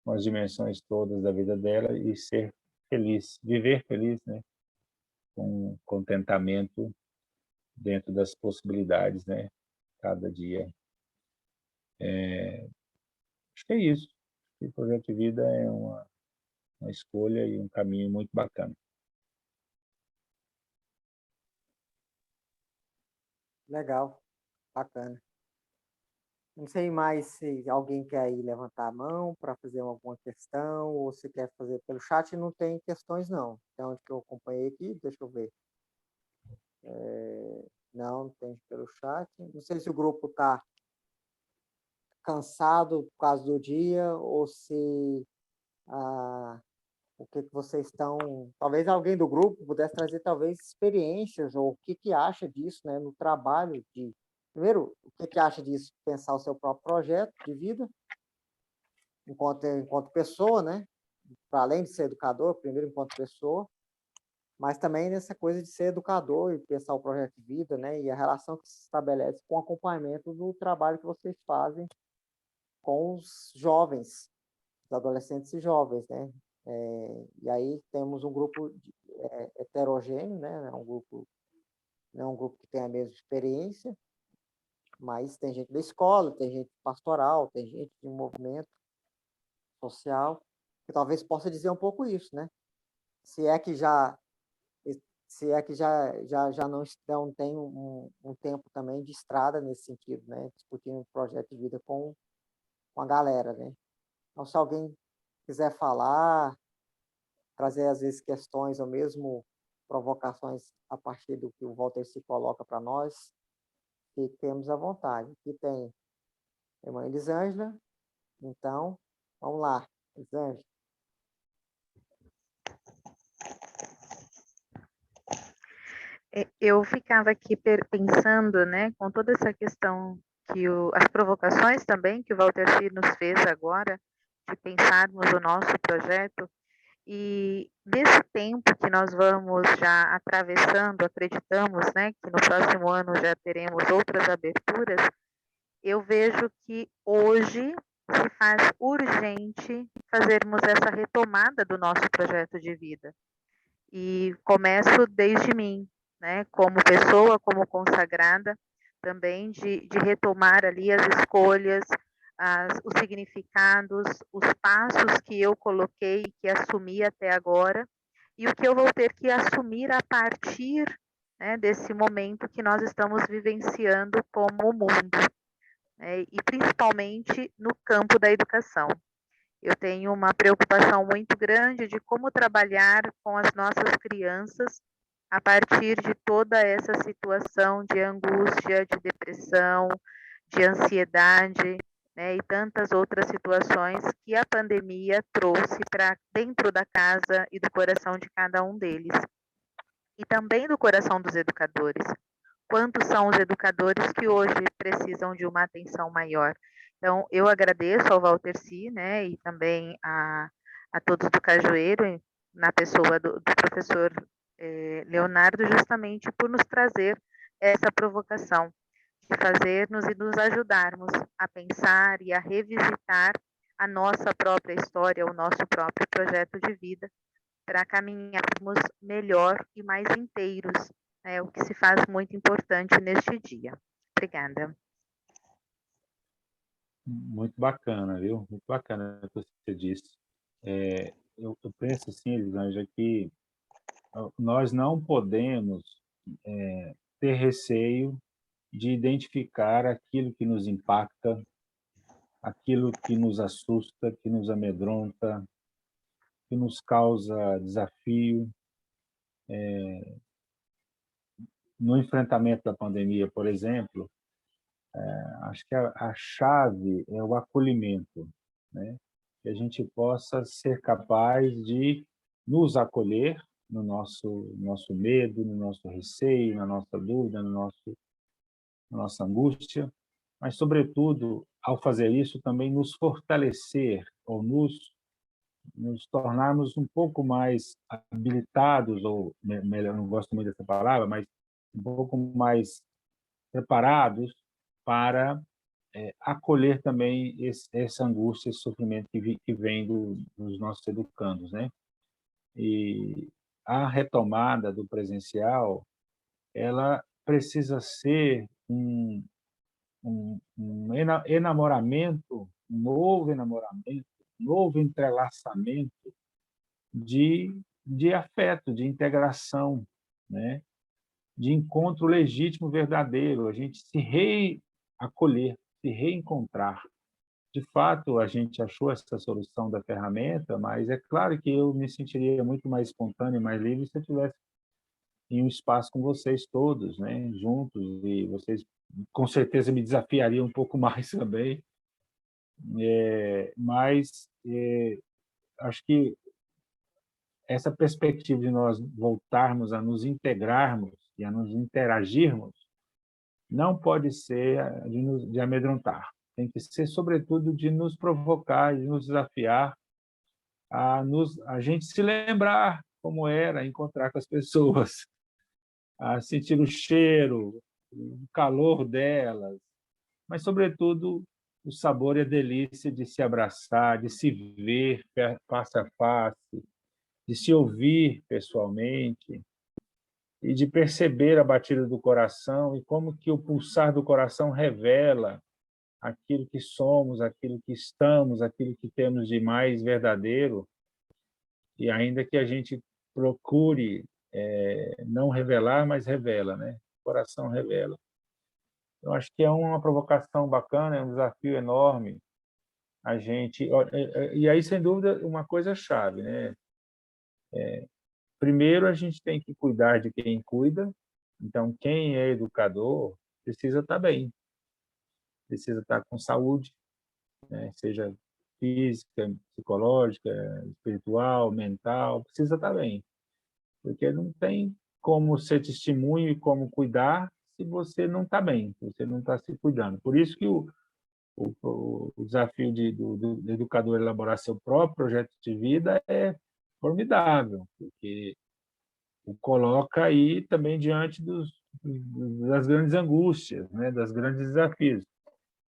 com as dimensões todas da vida dela e ser feliz, viver feliz, né, com contentamento dentro das possibilidades, né, cada dia. Acho que é isso. O projeto de vida é uma escolha e um caminho muito bacana. Legal, bacana. Não sei mais se alguém quer aí levantar a mão para fazer alguma questão, ou se quer fazer pelo chat, não tem questões não. Então, onde que eu acompanhei aqui, deixa eu ver. Não tem pelo chat. Não sei se o grupo está cansado por causa do dia, ou se o que vocês estão... Talvez alguém do grupo pudesse trazer, talvez, experiências, ou o que acha disso, né, no trabalho de... Primeiro, o que acha disso, pensar o seu próprio projeto de vida, enquanto pessoa, né, para além de ser educador, primeiro enquanto pessoa, mas também nessa coisa de ser educador e pensar o projeto de vida, né, e a relação que se estabelece com o acompanhamento do trabalho que vocês fazem com os jovens, os adolescentes e jovens, né? E aí temos um grupo heterogêneo, né? Não é um grupo que tem a mesma experiência, mas tem gente da escola, tem gente pastoral, tem gente de um movimento social, que talvez possa dizer um pouco isso, né? Se é que já não tem um tempo também de estrada nesse sentido, né? Discutindo um projeto de vida com a galera, né? Então, se alguém quiser falar, trazer às vezes questões ou mesmo provocações a partir do que o Walter se coloca para nós, fiquemos à vontade. Aqui tem a irmã Elisângela, então, vamos lá, Elisângela. Eu ficava aqui pensando, né, com toda essa questão que as provocações também que o Walter nos fez agora, de pensarmos o nosso projeto, e desse tempo que nós vamos já atravessando, acreditamos, né, que no próximo ano já teremos outras aberturas, eu vejo que hoje se faz urgente fazermos essa retomada do nosso projeto de vida. E começo desde mim, né, como pessoa, como consagrada, também de retomar ali as escolhas, os significados, os passos que eu coloquei, que assumi até agora, e o que eu vou ter que assumir a partir, né, desse momento que nós estamos vivenciando como mundo, né, e principalmente no campo da educação. Eu tenho uma preocupação muito grande de como trabalhar com as nossas crianças a partir de toda essa situação de angústia, de depressão, de ansiedade, né, e tantas outras situações que a pandemia trouxe para dentro da casa e do coração de cada um deles. E também do coração dos educadores. Quantos são os educadores que hoje precisam de uma atenção maior? Então, eu agradeço ao Walter né, e também a todos do Cajueiro, na pessoa do professor Leonardo, justamente por nos trazer essa provocação, de fazermos e nos ajudarmos a pensar e a revisitar a nossa própria história, o nosso próprio projeto de vida, para caminharmos melhor e mais inteiros, o que se faz muito importante neste dia. Obrigada. Muito bacana, viu? Muito bacana o que você disse. Eu penso assim, Elisângela, que nós não podemos ter receio de identificar aquilo que nos impacta, aquilo que nos assusta, que nos amedronta, que nos causa desafio. No enfrentamento da pandemia, por exemplo, acho que a chave é o acolhimento, né? Que a gente possa ser capaz de nos acolher no nosso medo, no nosso receio, na nossa dúvida, na nossa angústia, mas, sobretudo, ao fazer isso, também nos fortalecer ou nos tornarmos um pouco mais habilitados, ou melhor, não gosto muito dessa palavra, mas um pouco mais preparados para acolher também essa angústia, esse sofrimento que vem dos nossos educandos, né? E a retomada do presencial, ela precisa ser um enamoramento, um novo entrelaçamento de afeto, de integração, né? De encontro legítimo, verdadeiro, a gente se reacolher, se reencontrar. De fato, a gente achou essa solução da ferramenta, mas é claro que eu me sentiria muito mais espontâneo, mais livre se eu tivesse em um espaço com vocês todos, né, juntos, e vocês com certeza me desafiariam um pouco mais também. Mas acho que essa perspectiva de nós voltarmos a nos integrarmos e a nos interagirmos não pode ser de amedrontar. Tem que ser, sobretudo, de nos provocar, de nos desafiar a gente se lembrar como era encontrar com as pessoas, a sentir o cheiro, o calor delas, mas, sobretudo, o sabor e a delícia de se abraçar, de se ver face a face, de se ouvir pessoalmente e de perceber a batida do coração e como que o pulsar do coração revela aquilo que somos, aquilo que estamos, aquilo que temos de mais verdadeiro, e ainda que a gente procure não revelar, mas revela, né? O coração revela. Eu acho que é uma provocação bacana, é um desafio enorme a gente. E aí, sem dúvida, uma coisa chave, né? Primeiro, a gente tem que cuidar de quem cuida. Então, quem é educador precisa estar bem, precisa estar com saúde, né? Seja física, psicológica, espiritual, mental, precisa estar bem, porque não tem como ser testemunho e como cuidar se você não está bem, se você não está se cuidando. Por isso que o desafio do educador elaborar seu próprio projeto de vida é formidável, porque o coloca aí também diante das grandes angústias, né, das grandes desafios.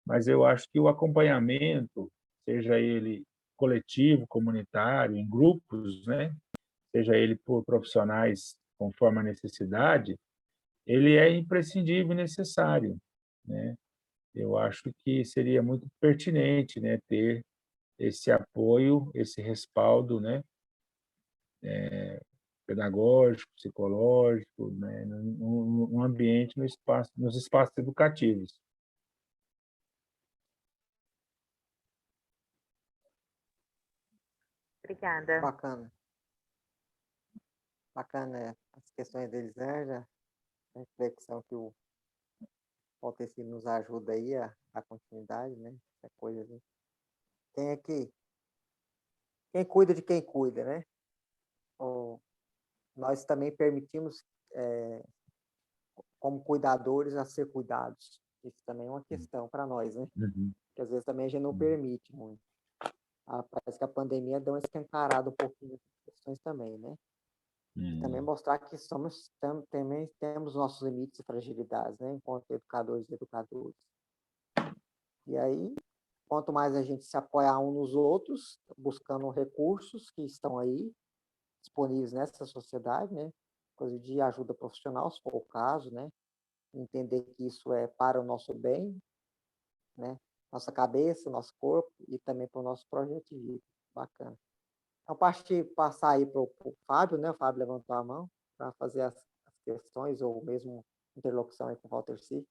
Mas eu acho que o acompanhamento, seja ele coletivo, comunitário, em grupos, né, seja ele por profissionais conforme a necessidade, ele é imprescindível e necessário, né? Eu acho que seria muito pertinente, né, ter esse apoio, esse respaldo, né, pedagógico, psicológico, né, no ambiente, no espaço, nos espaços educativos. Obrigada. Bacana. Bacana as questões deles, né? A reflexão que o Valteci nos ajuda aí a continuidade, né? Essa coisa, né? Quem é que... Quem cuida de quem cuida, né? Nós também permitimos, como cuidadores, a ser cuidados. Isso também é uma questão para nós, né? Uhum. Que às vezes também a gente não permite muito. Parece que a pandemia deu uma escancarada um pouquinho nessas questões também, né? E também mostrar que também temos nossos limites e fragilidades, né, enquanto educadores e educadoras. E aí, quanto mais a gente se apoiar uns nos outros, buscando recursos que estão aí, disponíveis nessa sociedade, né, coisa de ajuda profissional, se for o caso, né, entender que isso é para o nosso bem, né, nossa cabeça, nosso corpo e também para o nosso projeto de vida. Bacana. Então, passar aí para o Fábio, né, o Fábio levantou a mão para fazer as questões ou mesmo interlocução aí com o Walter C.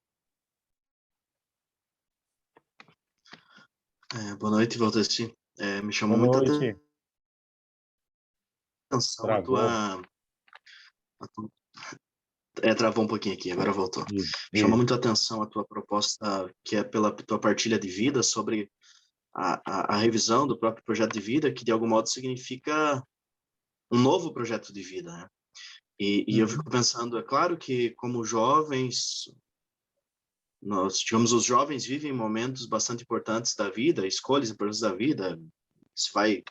Boa noite, Walter C. Me chamou Boa muita noite. atenção Travou. Travou um pouquinho aqui, agora voltou. Chamou muito a atenção a tua proposta, que é pela tua partilha de vida, sobre a revisão do próprio projeto de vida, que de algum modo significa um novo projeto de vida, né? E eu fico pensando, é claro que como jovens, digamos, os jovens vivem momentos bastante importantes da vida, escolhas importantes da vida, se vai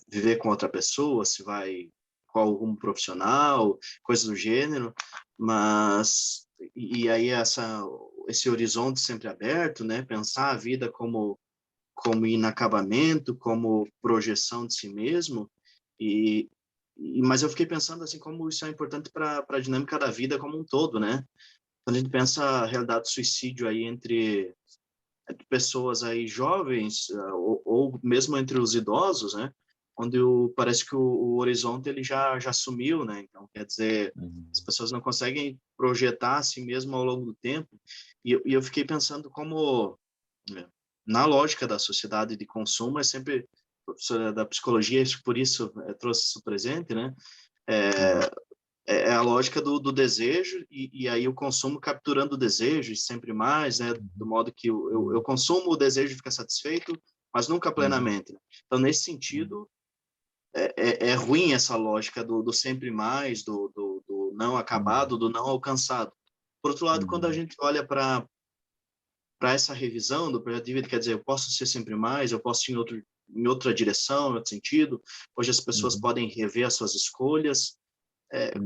viver com outra pessoa, se vai qual rumo profissional, coisas do gênero, mas e aí esse horizonte sempre aberto, né? Pensar a vida como inacabamento, como projeção de si mesmo, mas eu fiquei pensando assim como isso é importante para a dinâmica da vida como um todo, né? Quando a gente pensa a realidade do suicídio aí entre pessoas aí jovens ou mesmo entre os idosos, né? Onde parece que o horizonte ele já sumiu, né? Então, quer dizer, as pessoas não conseguem projetar a si mesmo ao longo do tempo. E eu fiquei pensando como, na lógica da sociedade de consumo, é sempre, professora da psicologia, por isso trouxe isso presente, né? É a lógica do desejo e aí o consumo capturando o desejo e sempre mais, né? Do modo que eu consumo, o desejo fica satisfeito, mas nunca plenamente. Né? Então, nesse sentido, é ruim essa lógica do sempre mais, do não acabado, do não alcançado. Por outro lado, quando a gente olha para essa revisão do projeto de vida, quer dizer, eu posso ser sempre mais, eu posso ir em outra direção, em outro sentido. Hoje as pessoas podem rever as suas escolhas.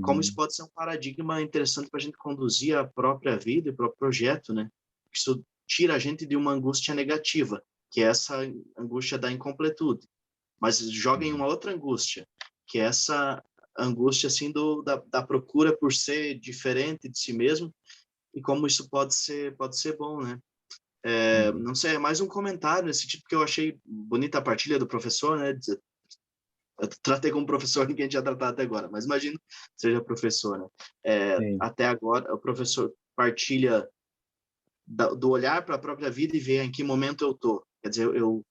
Como isso pode ser um paradigma interessante para a gente conduzir a própria vida e o próprio projeto, né? Isso tira a gente de uma angústia negativa, que é essa angústia da incompletude, mas joga em uma outra angústia, que é essa angústia assim da procura por ser diferente de si mesmo e como isso pode ser bom, né? Não sei, é mais um comentário nesse tipo que eu achei bonita a partilha do professor, né? Eu tratei como professor, ninguém tinha tratado até agora, mas imagino que seja professor, né? Até agora, o professor partilha do olhar para a própria vida e ver em que momento eu estou. Quer dizer, eu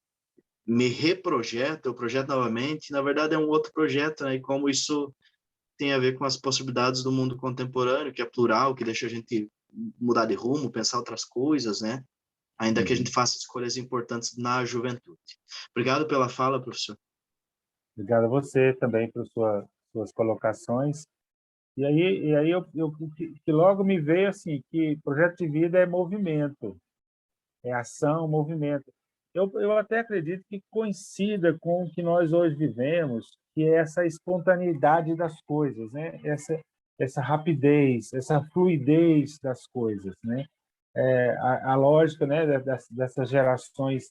me reprojeto, eu projeto novamente, na verdade é um outro projeto, né? E como isso tem a ver com as possibilidades do mundo contemporâneo, que é plural, que deixa a gente mudar de rumo, pensar outras coisas, né? Ainda que a gente faça escolhas importantes na juventude. Obrigado pela fala, professor. Obrigado a você também por suas colocações. E aí que logo me veio assim que projeto de vida é movimento, é ação, movimento. Eu até acredito que coincida com o que nós hoje vivemos, que é essa espontaneidade das coisas, né? Essa rapidez, essa fluidez das coisas, né? A lógica, né, dessas gerações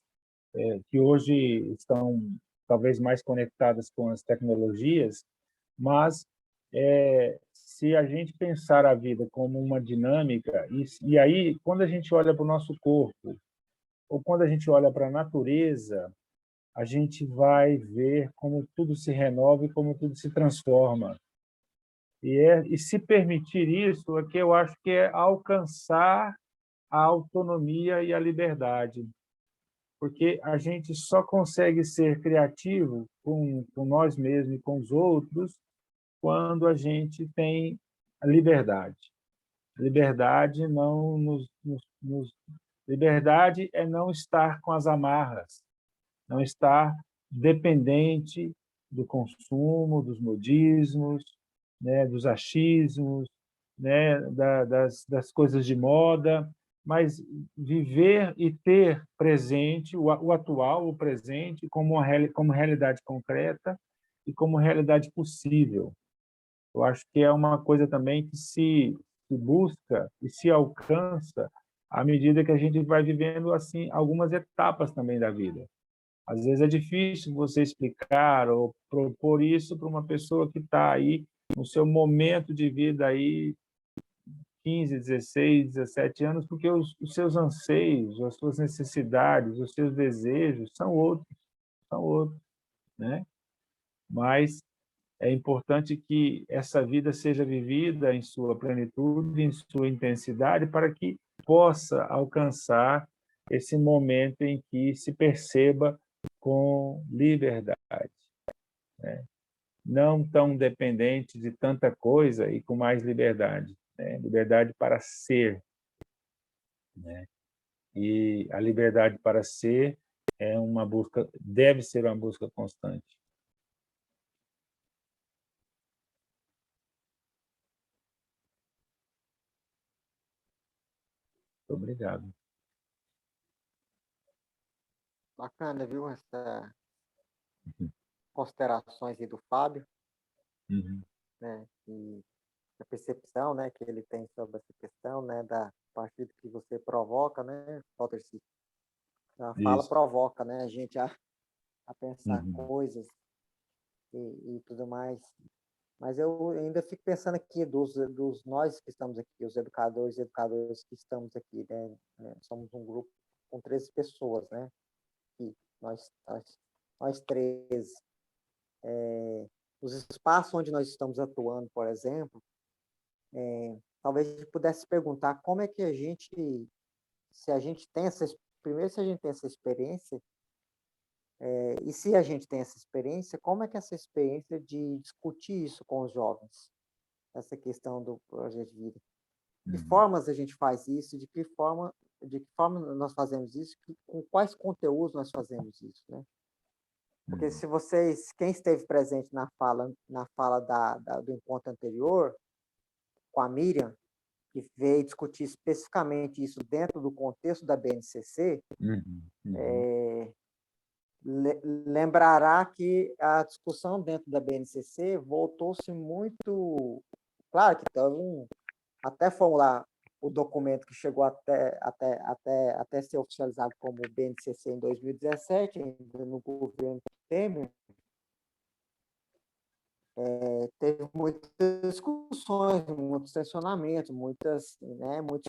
que hoje estão talvez mais conectadas com as tecnologias, mas se a gente pensar a vida como uma dinâmica, e aí, quando a gente olha para o nosso corpo, ou quando a gente olha para a natureza, a gente vai ver como tudo se renova e como tudo se transforma. E se permitir isso é que eu acho que é alcançar a autonomia e a liberdade, porque a gente só consegue ser criativo com nós mesmos e com os outros quando a gente tem a liberdade. Liberdade não liberdade é não estar com as amarras, não estar dependente do consumo, dos modismos, né, dos achismos, né, das coisas de moda, mas viver e ter presente o atual, o presente, como realidade concreta e como realidade possível. Eu acho que é uma coisa também que se busca e se alcança à medida que a gente vai vivendo assim algumas etapas também da vida. Às vezes é difícil você explicar ou propor isso para uma pessoa que está aí no seu momento de vida aí 15, 16, 17 anos, porque os seus anseios, as suas necessidades, os seus desejos são outros, né? Mas é importante que essa vida seja vivida em sua plenitude, em sua intensidade, para que possa alcançar esse momento em que se perceba com liberdade, né? Não tão dependente de tanta coisa e com mais liberdade, né? Liberdade para ser, né? E a liberdade para ser é uma busca, deve ser uma busca constante. Obrigado. Bacana, viu, essa considerações aí do Fábio, Uhum. né? E a percepção, né, que ele tem sobre essa questão, né, da partir do que você provoca, né, Walter, a fala Isso. provoca, né, a gente a pensar Uhum. coisas e tudo mais. Mas eu ainda fico pensando aqui dos nós que estamos aqui, os educadores e educadoras que estamos aqui, né? Somos um grupo com 13 pessoas, né? E nós 13. Os espaços onde nós estamos atuando, por exemplo, talvez a gente pudesse perguntar como é que a gente, se a gente tem essa, primeiro se a gente tem essa experiência, e se a gente tem essa experiência, como é que essa experiência de discutir isso com os jovens, essa questão do projeto de vida. Que Uhum. formas a gente faz isso, de que forma nós fazemos isso, com quais conteúdos nós fazemos isso, né? Porque se vocês, quem esteve presente na fala do encontro anterior, com a Miriam, que veio discutir especificamente isso dentro do contexto da BNCC, Uhum. Uhum. lembrará que a discussão dentro da BNCC voltou-se muito... Claro que até formular o documento que chegou até ser oficializado como BNCC em 2017, ainda no governo Temer, teve muitas discussões, muitos tensionamentos, muitos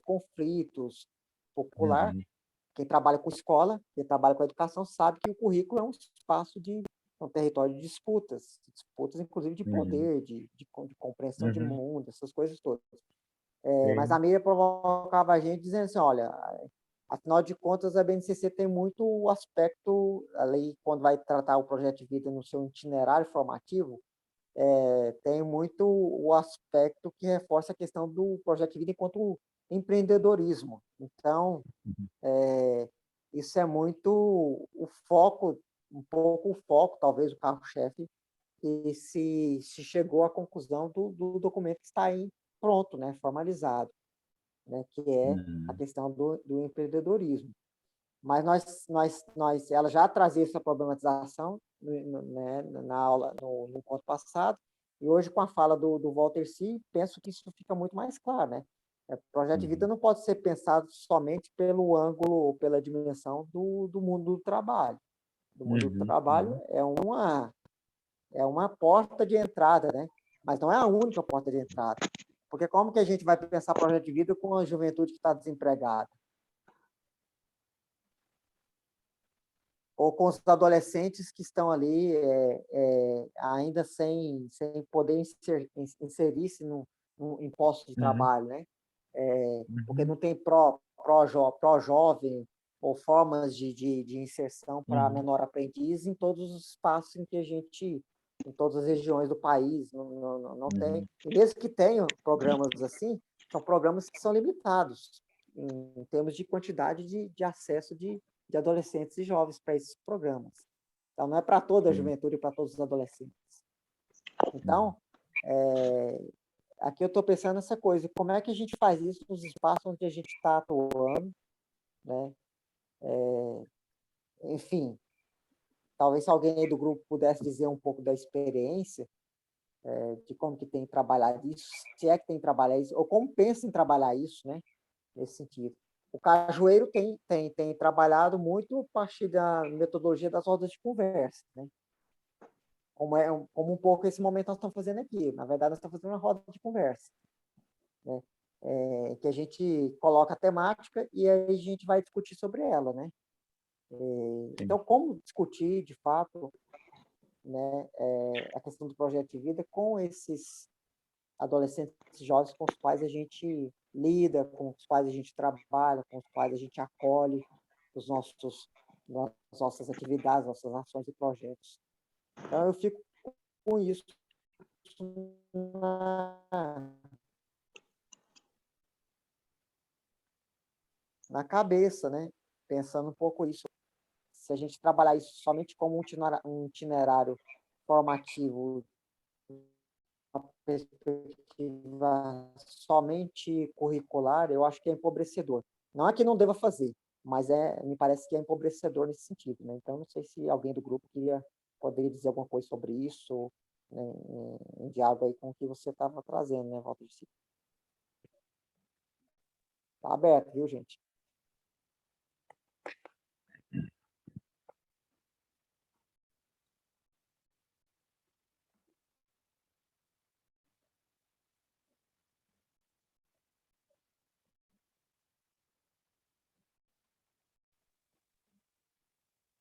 conflitos popular. Uhum. Quem trabalha com escola, quem trabalha com educação, sabe que o currículo é um espaço um território de disputas inclusive de Uhum. poder, de compreensão de Uhum. mundo, essas coisas todas. Mas Sim. a Miriam provocava a gente dizendo assim, olha, afinal de contas, a BNCC tem muito o aspecto, ali, quando vai tratar o projeto de vida no seu itinerário formativo, tem muito o aspecto que reforça a questão do projeto de vida enquanto empreendedorismo. Então, Uhum. isso é muito o foco, um pouco o foco, talvez o carro-chefe, e se chegou à conclusão do documento que está aí pronto, né, formalizado, né, que é a Uhum. questão do empreendedorismo. Mas ela já trazia essa problematização, né, na aula, no encontro passado, e hoje, com a fala do Walter C., penso que isso fica muito mais claro, né? O projeto de vida Uhum. não pode ser pensado somente pelo ângulo ou pela dimensão do mundo do trabalho. Do mundo do Uhum. trabalho Uhum. é uma porta de entrada, né? Mas não é a única porta de entrada. Porque como que a gente vai pensar projeto de vida com a juventude que está desempregada? Ou com os adolescentes que estão ali ainda sem poder inserir-se em postos de Uhum. trabalho, né? Porque Uhum. não tem pró-jovem ou formas de inserção para Uhum. menor aprendiz em todos os espaços em que a gente, em todas as regiões do país, não tem. Uhum. E mesmo que tenham programas assim, são programas que são limitados em termos de quantidade de acesso de adolescentes e jovens para esses programas. Então, não é para toda a Sim. juventude e para todos os adolescentes. Uhum. Então, aqui eu estou pensando nessa coisa, como é que a gente faz isso nos espaços onde a gente está atuando, né? Enfim, talvez se alguém aí do grupo pudesse dizer um pouco da experiência, de como que tem trabalhado isso, se é que tem trabalhado isso, ou como pensa em trabalhar isso, né? Nesse sentido. O Cajueiro tem trabalhado muito a partir da metodologia das rodas de conversa, né? Como um pouco esse momento nós estamos fazendo aqui. Na verdade, nós estamos fazendo uma roda de conversa, né? Que a gente coloca a temática e aí a gente vai discutir sobre ela, né? Então, como discutir, de fato, né, a questão do projeto de vida com esses adolescentes jovens com os quais a gente lida, com os quais a gente trabalha, com os quais a gente acolhe nas nossas atividades, nossas ações e projetos. Então, eu fico com isso na cabeça, né? Pensando um pouco isso. Se a gente trabalhar isso somente como um itinerário formativo, uma perspectiva somente curricular, eu acho que é empobrecedor. Não é que não deva fazer, mas me parece que é empobrecedor nesse sentido, né? Então, não sei se alguém do grupo poderia dizer alguma coisa sobre isso, né, em diálogo aí com o que você estava trazendo, né, Walter? Está aberto, viu, gente?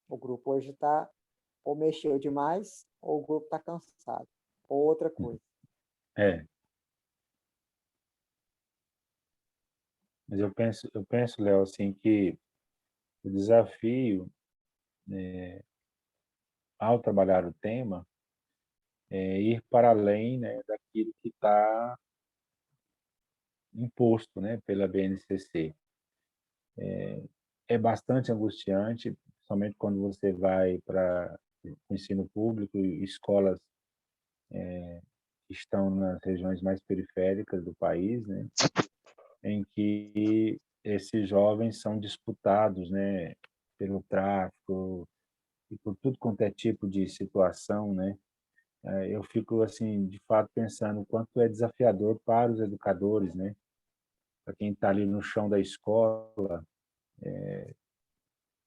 O grupo hoje está ou mexeu demais, ou o grupo está cansado, ou outra coisa. Mas eu penso, Léo, assim, que o desafio, ao trabalhar o tema, é ir para além, né, daquilo que está imposto, né, pela BNCC. É bastante angustiante, principalmente quando você vai para o ensino público e escolas que estão nas regiões mais periféricas do país, né, em que esses jovens são disputados, né, pelo tráfico e por tudo quanto é tipo de situação, né? Eu fico assim, de fato, pensando o quanto é desafiador para os educadores, né? Para quem está ali no chão da escola,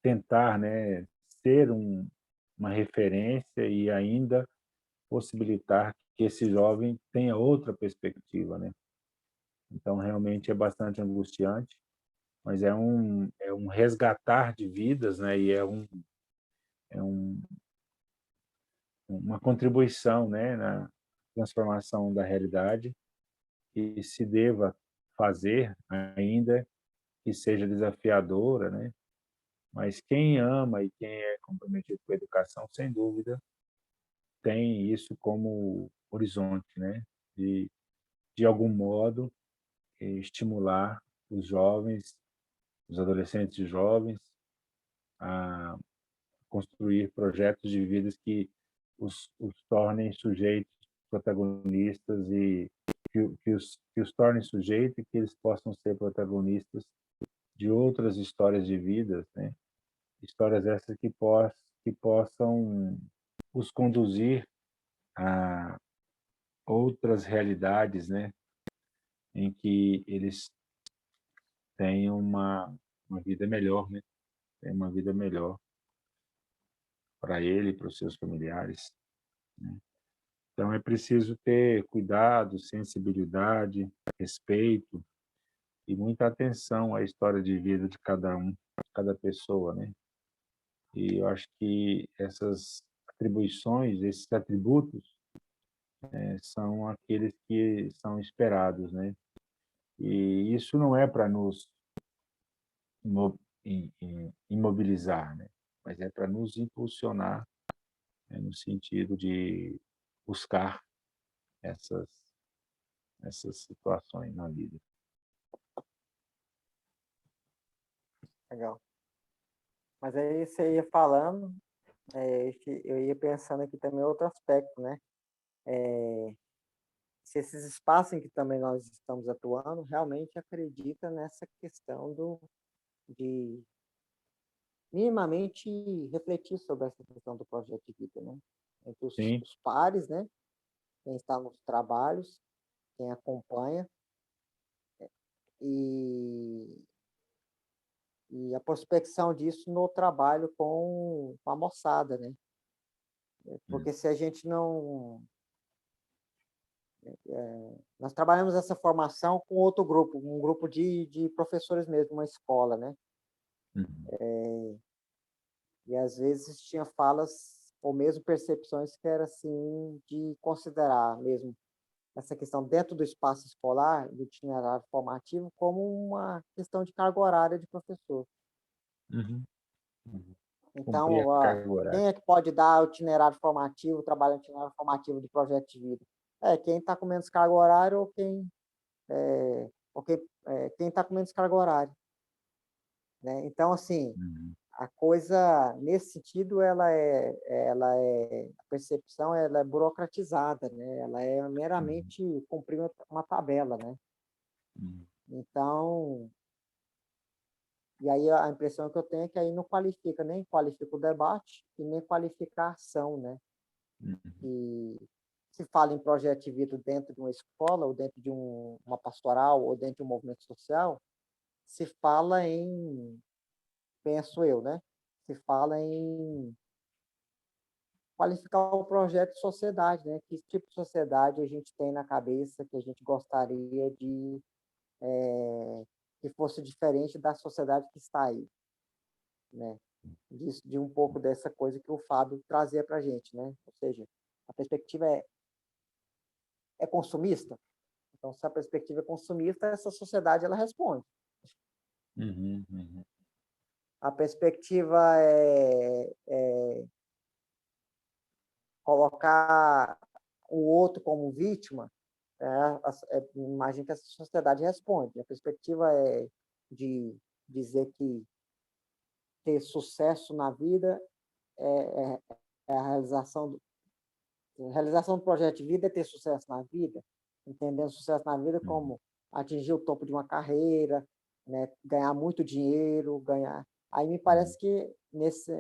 tentar, né, ser uma referência e ainda possibilitar que esse jovem tenha outra perspectiva, né? Então, realmente é bastante angustiante, mas é um resgatar de vidas, né? E é uma contribuição, né, na transformação da realidade que se deva fazer, ainda que seja desafiadora, né? Mas quem ama e quem é comprometido com a educação, sem dúvida, tem isso como horizonte, né? De algum modo, estimular os jovens, os adolescentes e jovens a construir projetos de vidas que os tornem sujeitos, protagonistas e que os tornem sujeitos e que eles possam ser protagonistas de outras histórias de vidas, né? Histórias essas que possam os conduzir a outras realidades, né? Em que eles tenham uma vida melhor, né? Tenham uma vida melhor para ele e para os seus familiares, né? Então é preciso ter cuidado, sensibilidade, respeito e muita atenção à história de vida de cada um, de cada pessoa, né? E eu acho que essas atribuições, esses atributos, são aqueles que são esperados, né? E isso não é para nos imobilizar, né? Mas é para nos impulsionar, né? No sentido de buscar essas situações na vida. Legal. Mas aí você ia falando, eu ia pensando aqui também outro aspecto, né? Se esses espaços em que também nós estamos atuando realmente acredita nessa questão de minimamente refletir sobre essa questão do projeto de vida, né? Entre Sim, os pares, né? quem está nos trabalhos, quem acompanha, e, e a prospecção disso no trabalho com a moçada, né? Porque se a gente não... nós trabalhamos essa formação com outro grupo, um grupo de professores mesmo, uma escola, né? E às vezes tinha falas ou mesmo percepções que era assim de considerar mesmo essa questão dentro do espaço escolar, do itinerário formativo, como uma questão de carga horária de professor. Uhum. Uhum. Cumprir Então, a carga horária. quem é que pode dar o itinerário formativo, trabalhar no itinerário formativo do projeto de vida? Quem está com menos carga horária ou quem está com menos carga horária, né? Então, assim, Uhum. a coisa, nesse sentido, a percepção ela é burocratizada, né? Ela é meramente cumprir uma tabela, né? Uhum. Então, e aí a impressão que eu tenho é que aí não qualifica, nem qualifica o debate e nem qualifica a ação, né? Uhum. E se fala em projeto de vida dentro de uma escola, ou dentro de uma pastoral, ou dentro de um movimento social, se fala em, penso eu, né? Se fala em qualificar o projeto de sociedade, né? Que tipo de sociedade a gente tem na cabeça que a gente gostaria de que fosse diferente da sociedade que está aí, né? De um pouco dessa coisa que o Fábio trazia para a gente, né? Ou seja, a perspectiva é consumista. Então, se a perspectiva é consumista, essa sociedade ela responde. Uhum. Uhum. A perspectiva é colocar o outro como vítima, imagino que essa sociedade responde. A perspectiva é de dizer que ter sucesso na vida é, é a realização do projeto de vida é ter sucesso na vida, entendendo sucesso na vida como atingir o topo de uma carreira, né, ganhar muito dinheiro, ganhar. Aí me parece que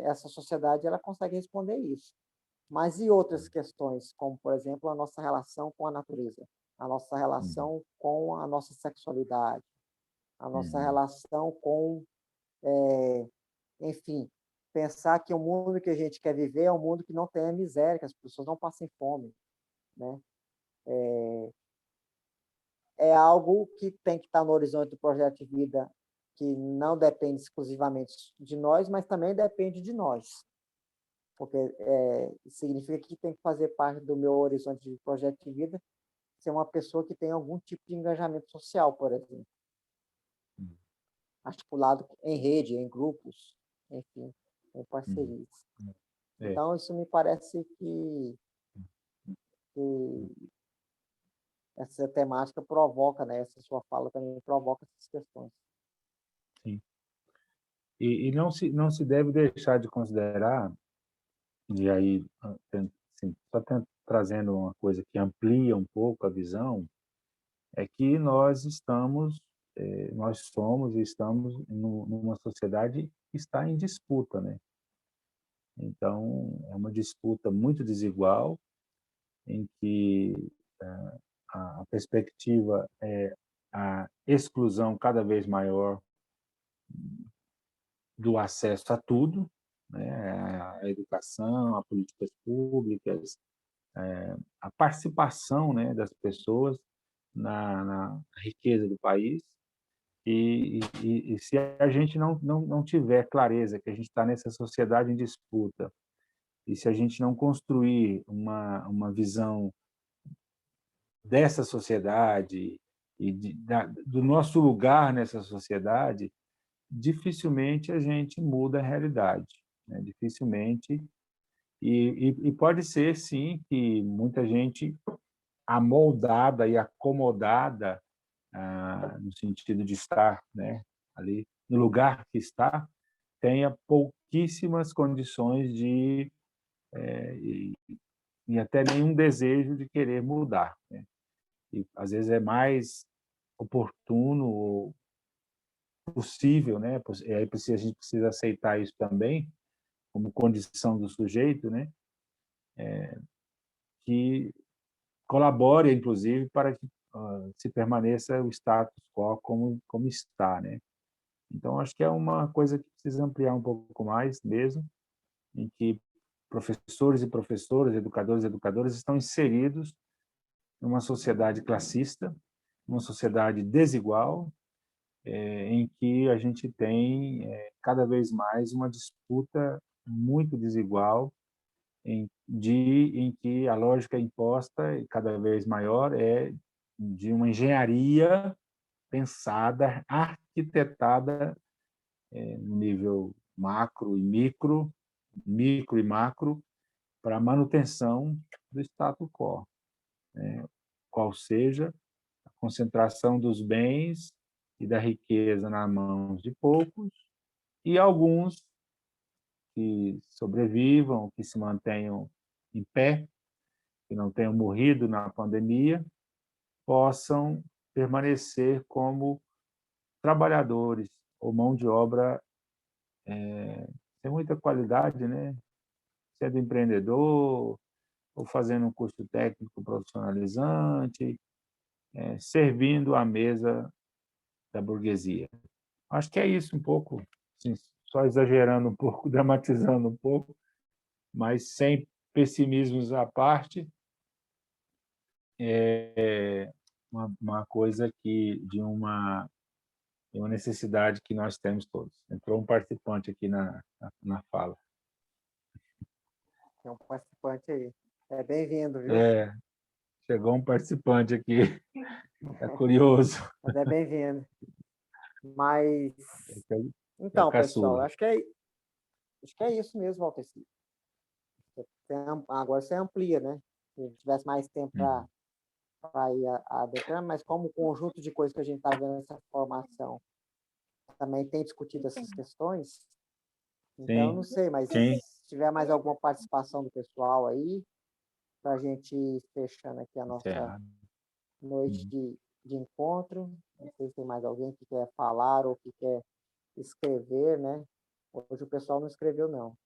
essa sociedade ela consegue responder isso. Mas e outras questões, como, por exemplo, a nossa relação com a natureza, a nossa relação com a nossa sexualidade, a nossa relação com, enfim, pensar que o mundo que a gente quer viver é um mundo que não tenha miséria, que as pessoas não passem fome, né? É algo que tem que estar no horizonte do projeto de vida, que não depende exclusivamente de nós, mas também depende de nós. Porque significa que tem que fazer parte do meu horizonte de projeto de vida ser uma pessoa que tem algum tipo de engajamento social, por exemplo, articulado em rede, em grupos, enfim, em parcerias. É. Então, isso me parece que essa temática provoca, né? Essa sua fala também provoca essas questões. Sim. E não se deve deixar de considerar, e aí assim, trazendo uma coisa que amplia um pouco a visão, é que nós somos e estamos numa sociedade que está em disputa, né? Então, é uma disputa muito desigual, em que a perspectiva é a exclusão cada vez maior do acesso a tudo, né? A educação, a políticas públicas, a participação, né, das pessoas na riqueza do país. E se a gente não tiver clareza que a gente está nessa sociedade em disputa, e se a gente não construir uma visão dessa sociedade e do nosso lugar nessa sociedade, dificilmente a gente muda a realidade, né? Dificilmente. E pode ser, sim, que muita gente amoldada e acomodada, no sentido de estar, né, ali no lugar que está, tenha pouquíssimas condições e até nenhum desejo de querer mudar, né? E às vezes é mais oportuno ou possível, né? E aí a gente precisa aceitar isso também como condição do sujeito, né? Que colabore, inclusive, para que se permaneça o status quo como está, né? Então, acho que é uma coisa que precisa ampliar um pouco mais mesmo, em que professores e professoras, educadores e educadoras estão inseridos numa sociedade classista, numa sociedade desigual, em que a gente tem cada vez mais uma disputa muito desigual, em que a lógica imposta, cada vez maior, é de uma engenharia pensada, arquitetada no nível macro e micro, micro e macro, para a manutenção do status quo, qual seja a concentração dos bens e da riqueza nas mãos de poucos e alguns que sobrevivam, que se mantenham em pé, que não tenham morrido na pandemia, possam permanecer como trabalhadores ou mão de obra sem muita qualidade, né? Sendo empreendedor ou fazendo um curso técnico profissionalizante, servindo à mesa da burguesia. Acho que é isso um pouco, assim, só exagerando um pouco, dramatizando um pouco, mas sem pessimismos à parte, é uma coisa que de uma necessidade que nós temos todos. Entrou um participante aqui na fala. Tem um participante aí. Bem-vindo, viu? Chegou um participante aqui. É curioso. Mas bem-vindo. Mas, então, é pessoal, acho que é isso mesmo, Valteci. Agora você amplia, né? Se tivesse mais tempo para ir adentrando, mas como o conjunto de coisas que a gente está vendo nessa formação também tem discutido essas questões, então, não sei, mas se tiver mais alguma participação do pessoal aí, para a gente ir fechando aqui a nossa noite de encontro. Não sei se tem mais alguém que quer falar ou que quer escrever, né? Hoje o pessoal não escreveu, não.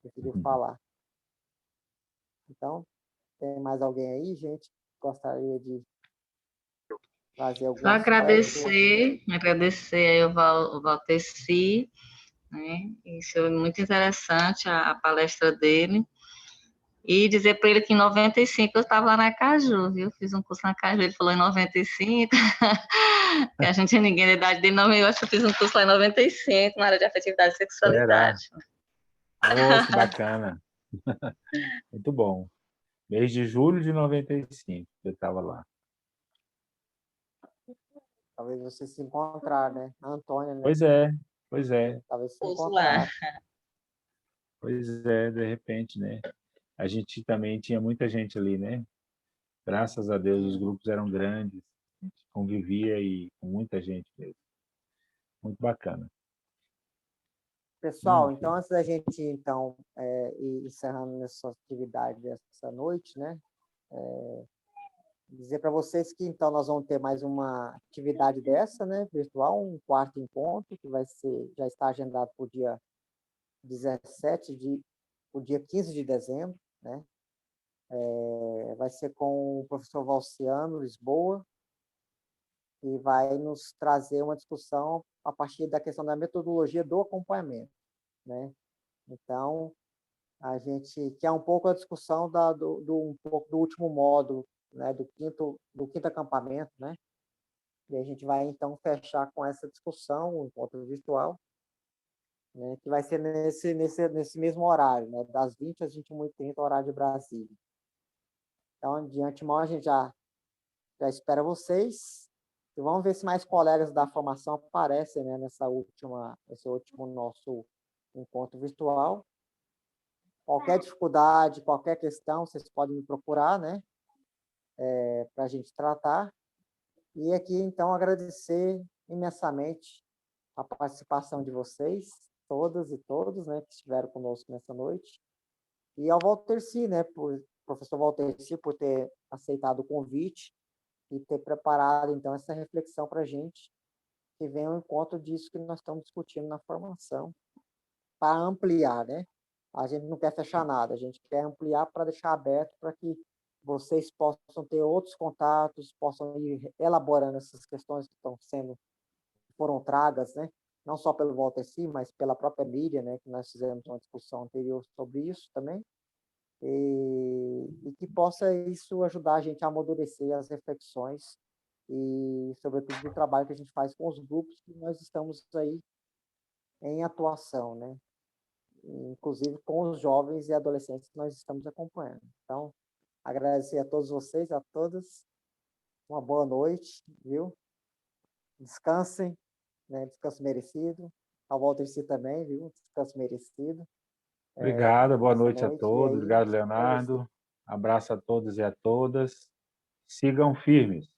Preferiu falar. Então, tem mais alguém aí, gente? Gostaria de fazer algum Só agradecer aí o Valteci, né? Isso foi muito interessante, a palestra dele. E dizer para ele que em 95 eu estava lá na Caju, viu? Fiz um curso na Caju, ele falou em 95, que a gente tinha ninguém da idade dele, não, eu acho que eu fiz um curso lá em 95, na área de afetividade e sexualidade. Oh, que bacana. Muito bom. Mês de julho de 95, eu estava lá. Talvez você se encontrar, né? A Antônia, né? Pois é. Talvez se encontrar. Pois é, de repente, né? A gente também tinha muita gente ali, né? Graças a Deus, os grupos eram grandes, a gente convivia e com muita gente mesmo. Muito bacana. Pessoal, então, antes da gente, então, ir encerrando essa atividade dessa noite, né? Dizer para vocês que, então, nós vamos ter mais uma atividade dessa, né? Virtual, um quarto encontro, que já está agendado para o dia 17 o dia 15 de dezembro, né? Vai ser com o professor Valciano Lisboa, que vai nos trazer uma discussão a partir da questão da metodologia do acompanhamento, né? Então, a gente quer um pouco a discussão um pouco do último módulo, né? Do quinto acampamento, né? E a gente vai, então, fechar com essa discussão, um encontro virtual, né? Que vai ser nesse mesmo horário, né? Das 20 às 21h30, horário de Brasília. Então, de antemão, a gente já espera vocês. E vamos ver se mais colegas da formação aparecem, né, nesse último nosso encontro virtual. Qualquer dificuldade, qualquer questão, vocês podem me procurar, né, para a gente tratar. E aqui, então, agradecer imensamente a participação de vocês, todas e todos, né, que estiveram conosco nessa noite. E ao Valteci, né, professor Valteci, por ter aceitado o convite e ter preparado, então, essa reflexão para a gente, que vem ao encontro disso que nós estamos discutindo na formação, para ampliar, né? A gente não quer fechar nada, a gente quer ampliar para deixar aberto para que vocês possam ter outros contatos, possam ir elaborando essas questões que foram tragas, né? Não só pelo Walter Si, mas pela própria mídia, né? Que nós fizemos uma discussão anterior sobre isso também, e que possa isso ajudar a gente a amadurecer as reflexões e, sobretudo, do trabalho que a gente faz com os grupos que nós estamos aí em atuação, né? Inclusive com os jovens e adolescentes que nós estamos acompanhando. Então, agradecer a todos vocês, a todas, uma boa noite, viu? Descansem, né? Descanso merecido. Ao Walter Si também, viu? Descanso merecido. Obrigado, boa Essa noite a noite. E todos. aí, Obrigado, Leonardo. Abraço a todos e a todas. Sigam firmes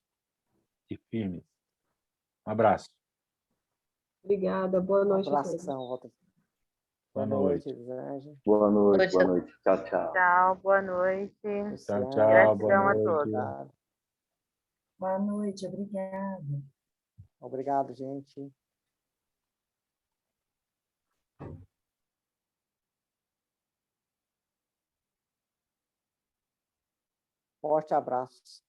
e firmes. Um abraço. Obrigada, boa um noite a todos. abração, Walter. Boa Boa noite. noite, Elisângela. Boa noite, boa Noite. noite. Tchau, tchau. Tchau, boa noite. Tchau, Luciana, tchau. Boa Gratidão a noite. todos. obrigado. Boa noite, obrigada. Obrigado, gente. Forte abraço.